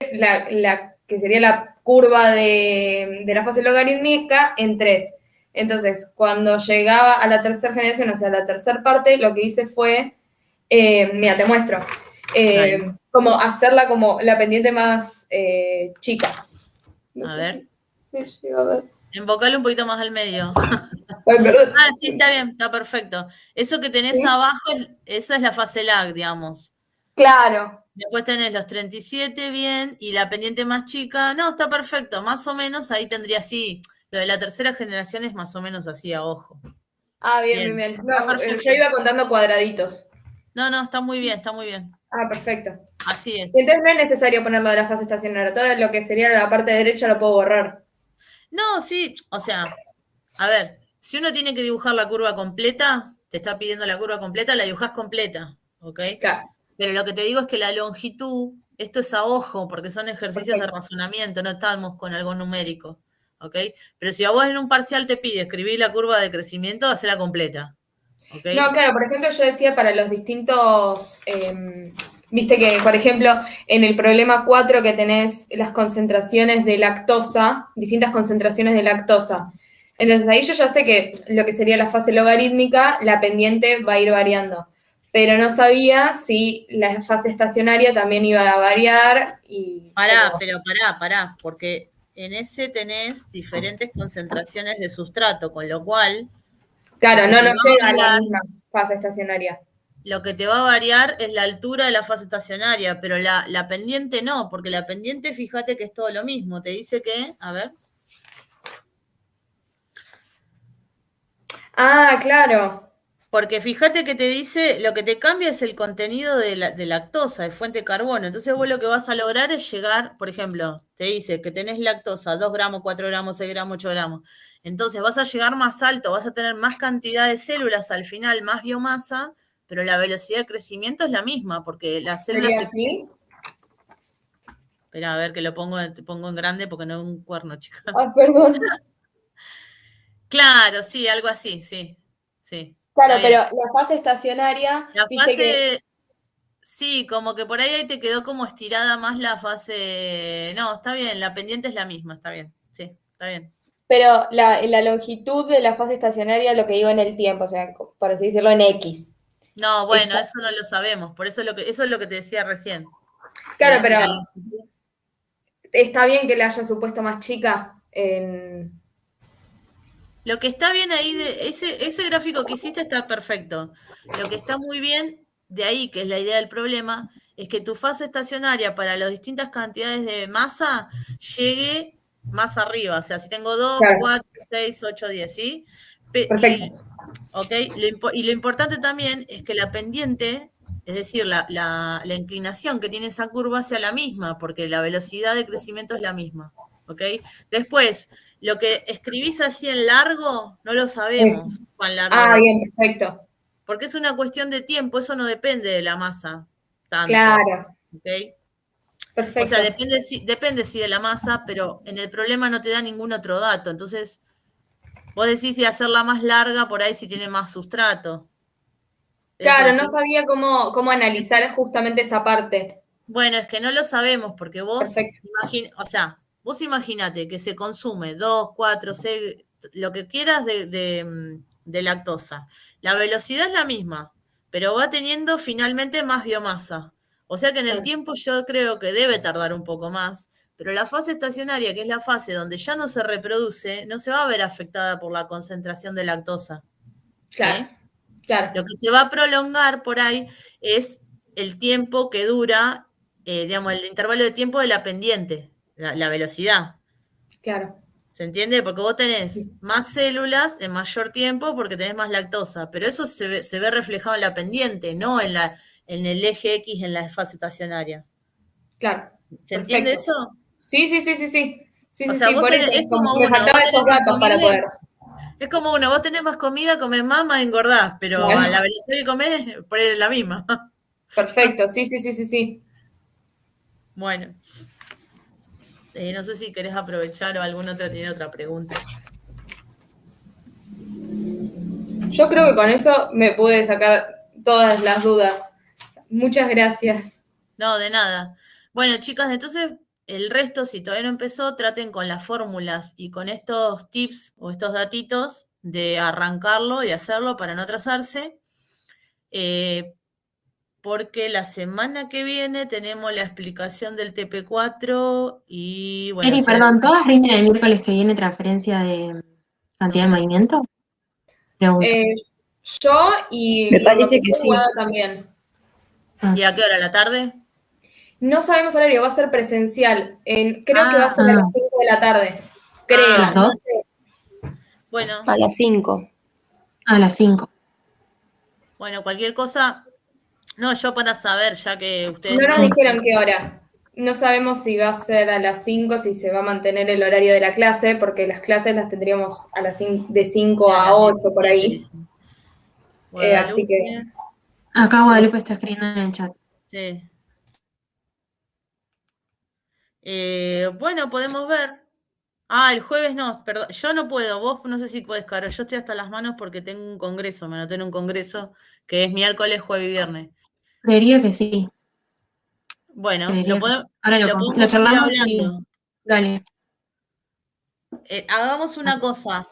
que sería la curva de la fase logarítmica en 3. Entonces, cuando llegaba a la tercera generación, o sea, la tercera parte, lo que hice fue Mira, te muestro. Dale. Como hacerla como la pendiente más chica. No A sé ver. si se llega a ver. Embocale un poquito más al medio. Ay, perdón. Ah, sí, está bien, está perfecto. Eso que tenés ¿Sí? abajo, esa es la fase lag, digamos. Claro. Después tenés los 37 bien, y la pendiente más chica, no, está perfecto, más o menos ahí tendría así. Lo de la tercera generación es más o menos así a ojo. Ah, bien, bien, Bien, bien. está No, yo perfecto. iba contando cuadraditos. No, no, está muy bien, está muy bien. Ah, perfecto. Así Y es. entonces no es necesario ponerlo de la fase estacionaria. Todo lo que sería la parte derecha lo puedo borrar. No, sí, o sea, a ver, si uno tiene que dibujar la curva completa, te está pidiendo la curva completa, la dibujás completa, ¿ok? Claro, Pero lo que te digo es que la longitud, esto es a ojo, porque son ejercicios de perfecto. razonamiento, no estamos con algo numérico, ¿ok? Pero si a vos en un parcial te pide escribir la curva de crecimiento, hacela completa, ¿ok? No, claro, por ejemplo, yo decía para los distintos, viste que, por ejemplo, en el problema 4 que tenés las concentraciones de lactosa, distintas concentraciones de lactosa. Entonces ahí yo ya sé que lo que sería la fase logarítmica, la pendiente va a ir variando. Pero no sabía si la fase estacionaria también iba a variar y como... Pará, porque en ese tenés diferentes concentraciones de sustrato, con lo cual lo Claro, que no te nos va a llega a la variar misma fase estacionaria. Lo que te va a variar es la altura de la fase estacionaria, pero la pendiente no, porque la pendiente, fíjate que es todo lo mismo. Te dice que, a ver, Ah, claro. porque fíjate que te dice, lo que te cambia es el contenido de lactosa, de fuente de carbono. Entonces vos lo que vas a lograr es llegar, por ejemplo, te dice que tenés lactosa, 2 gramos, 4 gramos, 6 gramos, 8 gramos. Entonces vas a llegar más alto, vas a tener más cantidad de células al final, más biomasa, pero la velocidad de crecimiento es la misma, porque las células ¿Sería se... así? Espera, a ver que te pongo en grande porque no es un cuerno, chica. Ah, perdón. Claro, sí, algo así, sí. Sí, está Claro, pero bien. la fase estacionaria, La viste que, fase, sí, como que por ahí te quedó como estirada más la fase. No, está bien, la pendiente es la misma, está bien. Sí, está bien. pero la longitud de la fase estacionaria, lo que digo en el tiempo, o sea, por así decirlo, en X. No, bueno, Está- eso no lo sabemos, por eso es lo que te decía recién. Que claro, que pero la longitud. está bien que la haya supuesto más chica en... Lo que está bien ahí, ese gráfico que hiciste está perfecto. Lo que está muy bien de ahí, que es la idea del problema, es que tu fase estacionaria para las distintas cantidades de masa llegue más arriba. O sea, si tengo 2, Claro, 4, 6, 8, 10, ¿sí? perfecto. ¿Ok? Y lo importante también es que la pendiente, es decir, la inclinación que tiene esa curva sea la misma, porque la velocidad de crecimiento es la misma. ¿Ok? Después, lo que escribís así en largo, no lo Sí. sabemos cuán largo Ah, es, bien, perfecto. porque es una cuestión de tiempo, eso no depende de la masa tanto. Claro, ¿Ok? O sea, perfecto. depende sí de la masa, pero en el problema no te da ningún otro dato. Entonces, vos decís si hacerla más larga por ahí si tiene más sustrato. Eso Claro, no decís. sabía cómo analizar justamente esa parte. Bueno, es que no lo sabemos porque Perfecto. o sea, vos imaginate que se consume 2, 4, 6, lo que quieras de lactosa. La velocidad es la misma, pero va teniendo finalmente más biomasa. O sea que en el Claro, tiempo yo creo que debe tardar un poco más, pero la fase estacionaria, que es la fase donde ya no se reproduce, no se va a ver afectada por la concentración de lactosa, claro, ¿sí? claro, Lo que se va a prolongar por ahí es el tiempo que dura, digamos, el intervalo de tiempo de la pendiente, la velocidad. claro. ¿Se entiende? Porque vos tenés Sí, más células en mayor tiempo porque tenés más lactosa, pero eso se ve reflejado en la pendiente, no en el eje X en la fase estacionaria. claro, ¿Se entiende perfecto. eso? Sí, sí, sí, sí, sí. Sí, O sí, sea, sí, vos por eso tenés, es es como como que me uno, vos faltaban tenés esos más datos para comida, poder. es como uno, vos tenés más comida, comés más, más engordás, pero a la Claro, velocidad que comés, por ahí es la misma. perfecto, sí, sí, sí, sí, sí. Bueno. No sé si querés aprovechar o alguna otra tiene otra pregunta. Yo creo que con eso me pude sacar todas las dudas. Muchas gracias. No, de nada. Bueno, chicas, entonces el resto, si todavía no empezó, traten con las fórmulas y con estos tips o estos datitos de arrancarlo y hacerlo para no atrasarse. Eh, porque la semana que viene tenemos la explicación del TP4 y bueno, Eri, si hay perdón, alguna- ¿todas rinden el miércoles que viene transferencia de cantidad no de sé. movimiento? Pregunto. Yo y Me lo parece que profesor sí. Guada también. ¿Y a qué hora? ¿A la tarde? No sabemos horario, va a ser presencial. Creo que va a ser a Ah. las 5 de la tarde. Creo, ¿Las no 2? sé. Bueno, A las 5. A las 5. bueno, cualquier cosa. No, yo para saber, ya que ustedes No nos no. dijeron qué hora. No sabemos si va a ser a las 5, si se va a mantener el horario de la clase, porque las clases las tendríamos a las de 5 A a las 8 por 17, ahí. dicen. Así que Guadalupe, Acá no Guadalupe sé. está escribiendo en el chat. sí. Bueno, podemos ver. Ah, el jueves no, perdón. Yo no puedo, vos no sé si podés, Caro. Yo estoy hasta las manos porque tengo un congreso, me anoté en un congreso que es miércoles, jueves y viernes. Creería que sí. Bueno, Creería que sí. Ahora lo lo podemos ir charlamos y hablando. dale. Hagamos una cosa.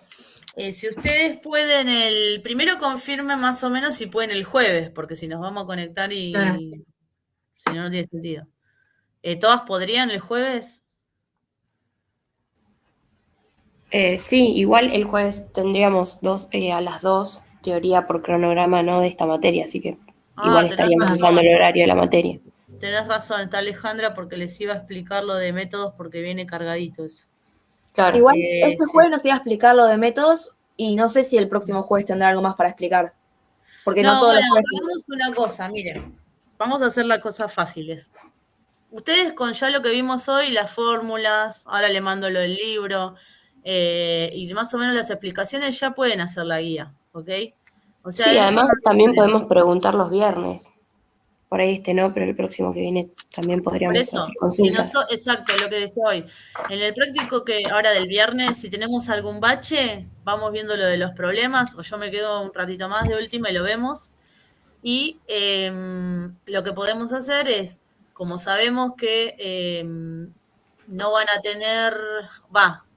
Si ustedes pueden, primero confirmen más o menos si pueden el jueves, porque si nos vamos a conectar Claro. y si no, no tiene sentido. ¿Todas podrían el jueves? Sí, igual el jueves tendríamos a las 2, teoría por cronograma, no de esta materia, así que igual Tenés estaríamos usando el razón. horario de la materia. Tenés razón, está Alejandra porque les iba a explicar lo de métodos porque viene cargaditos. Claro. Igual este Sí. jueves nos iba a explicar lo de métodos y no sé si el próximo jueves tendrá algo más para explicar. Porque no No, todos los bueno, jueves. hagamos una cosa, miren. Vamos a hacer las cosas fáciles. Ustedes con ya lo que vimos hoy, las fórmulas, ahora le mando lo del libro, y más o menos las explicaciones ya pueden hacer la guía, ¿ok? O sea, Sí, eso no además hay también problema. podemos preguntar los viernes. Por ahí no, pero el próximo que viene también Por podríamos eso, hacer consultas. exacto, lo que decía hoy. En el práctico que ahora del viernes, si tenemos algún bache, vamos viendo lo de los problemas, o yo me quedo un ratito más de última y lo vemos. Y lo que podemos hacer es, como sabemos que no van a tener,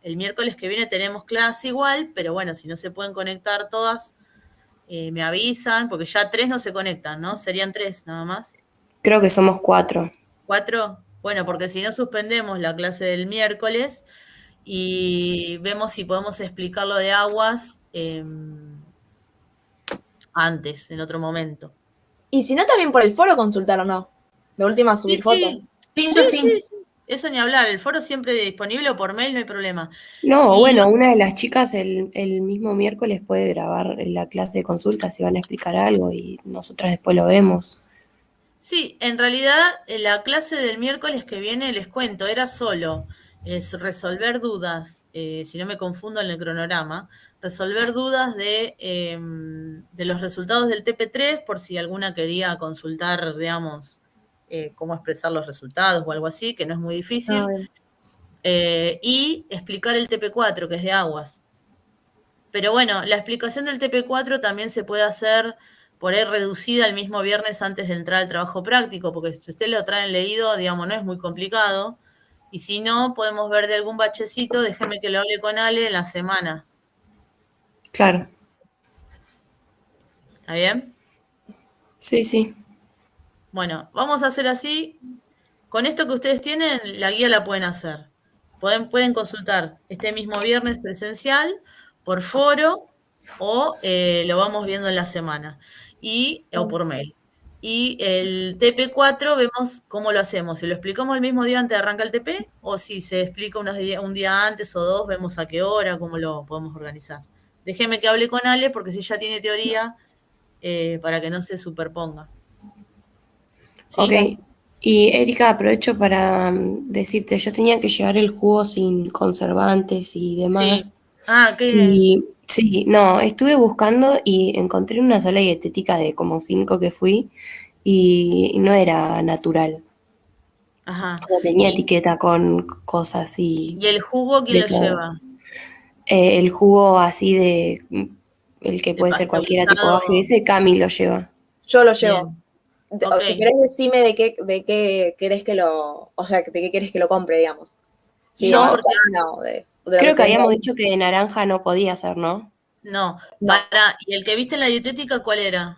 el miércoles que viene tenemos clase igual, pero bueno, si no se pueden conectar todas, me avisan, porque ya 3 no se conectan, ¿no? Serían 3 nada más. Creo que somos 4. 4, bueno, porque si no suspendemos la clase del miércoles y vemos si podemos explicar lo de aguas antes, en otro momento. Y si no, también por el foro consultar o no. De última subir fotos. Sí. Eso ni hablar, el foro siempre disponible o por mail, no hay problema. No, Y bueno, una de las chicas el mismo miércoles puede grabar la clase de consultas si van a explicar algo y nosotras después lo vemos. sí, en realidad la clase del miércoles que viene, les cuento, era solo resolver dudas, si no me confundo en el cronograma, resolver dudas de los resultados del TP3 por si alguna quería consultar, digamos, cómo expresar los resultados o algo así, que no es muy difícil. Y explicar el TP4, que es de aguas. Pero bueno, la explicación del TP4 también se puede hacer por ahí reducida el mismo viernes antes de entrar al trabajo práctico, porque si ustedes lo traen leído, digamos, no es muy complicado. Y si no, podemos ver de algún bachecito, déjeme que lo hable con Ale en la semana. Claro. ¿Está bien? Sí. Bueno, vamos a hacer así. Con esto que ustedes tienen, la guía la pueden hacer. Pueden consultar este mismo viernes presencial por foro o lo vamos viendo en la semana o por mail. Y el TP4 vemos cómo lo hacemos. Si lo explicamos el mismo día antes de arrancar el TP o si se explica un día antes o 2, vemos a qué hora, cómo lo podemos organizar. Déjeme que hable con Ale porque si ya tiene teoría, para que no se superponga. ¿Sí? Ok. Y Erika, aprovecho para decirte, yo tenía que llevar el jugo sin conservantes y demás. Sí. Ah, qué Y sí, no, estuve buscando y encontré una sola dietética de como 5 que fui y no era natural. Ajá. O sea, tenía etiqueta con cosas ¿Y el jugo quién de lo todo. lleva? El jugo así el que ¿El puede ser cualquiera tipo pasteurizado? bajo, ese Cami lo lleva. Yo lo llevo. Bien. Ok. Si querés decime de qué querés que lo, o sea, de qué querés que lo compre, digamos. Si No, de porque manzana o de lo que Creo que tenga. habíamos dicho que de naranja no podía ser, ¿no? no. No. ¿Y el que viste en la dietética cuál era?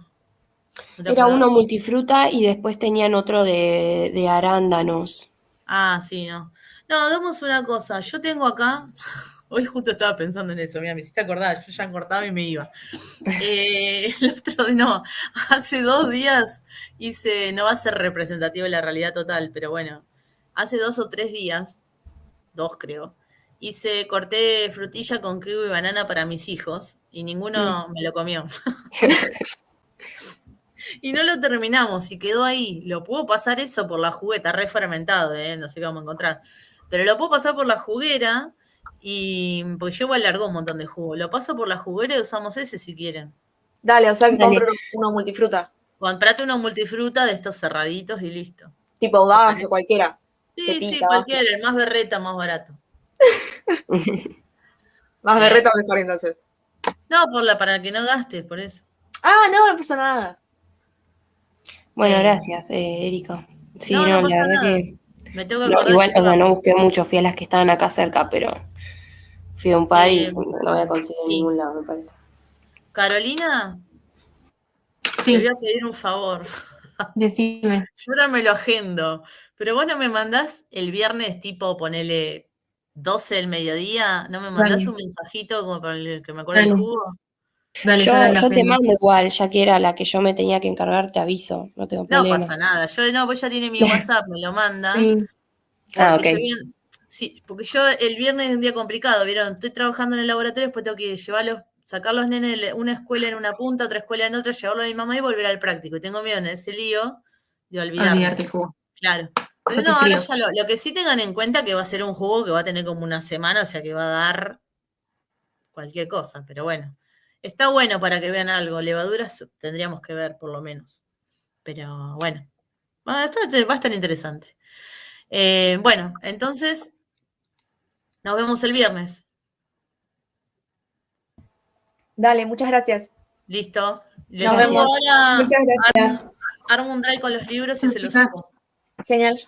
¿No te Era acordás? uno multifruta y después tenían otro de arándanos. Ah, sí, no. No, hagamos una cosa. Yo tengo acá, hoy justo estaba pensando en eso, mira, me hiciste acordar, yo ya cortaba y me iba. El otro día, no, hace 2 días hice, no va a ser representativo de la realidad total, pero bueno, hace 2 o 3 días, 2 creo, corté frutilla con kiwi y banana para mis hijos y ninguno me lo comió. Y no lo terminamos y quedó ahí. Lo puedo pasar eso por la juguera, re fermentado, no sé qué vamos a encontrar. Pero lo puedo pasar por la juguera y porque yo igual largo un montón de jugo. Lo paso por la juguera y usamos ese si quieren. Dale, o sea que Dale. compro uno multifruta. Comprate unos multifruta de estos cerraditos y listo. Tipo ¿Te Daje, parece? cualquiera. Sí, sí, Cepita, cualquiera, el más berreta, más barato. más ¿Eh? berreta mejor entonces. No, para que no gastes, por eso. Ah, no pasa nada. Bueno, Eh, gracias, Erika. Sí, no, no no, la pasa verdad nada. que Me tengo que no, acordar de igual, o sea, llevarlo. no busqué mucho, fui a las que estaban acá cerca, pero fui a un par y Eh, no voy a conseguir en sí. ningún lado, me parece. Carolina, te voy Sí, a pedir un favor. decime. Yo ahora me lo agendo, pero vos no me mandás el viernes tipo, ponele 12 del mediodía, ¿no me mandás Dale, un mensajito como para que me acuerde el dale, jugo? dale, yo ahora Yo, lo yo te agendo. mando igual, ya que era la que yo me tenía que encargar, te aviso, no tengo No problema. pasa nada, yo no, pues ya tiene mi WhatsApp, me lo manda, Sí, Ah, porque ok. sí, porque yo el viernes es un día complicado, ¿vieron? Estoy trabajando en el laboratorio, después tengo que llevarlos, sacar los nenes de una escuela en una punta, otra escuela en otra, llevarlo a mi mamá y volver al práctico. Y tengo miedo en ese lío de olvidarme. olvidarte el jugo. Claro. Pero Yo te no, ahora escribo. ya lo que sí tengan en cuenta que va a ser un jugo que va a tener como una semana, o sea que va a dar cualquier cosa, pero bueno. Está bueno para que vean algo. Levaduras tendríamos que ver por lo menos. Pero bueno, va a estar interesante. Bueno, entonces nos vemos el viernes. Dale, muchas gracias. Listo. Les Nos subo vemos. Gracias. ahora, Muchas gracias. armo un drive con los libros y Chao, se los chicas. subo. Genial.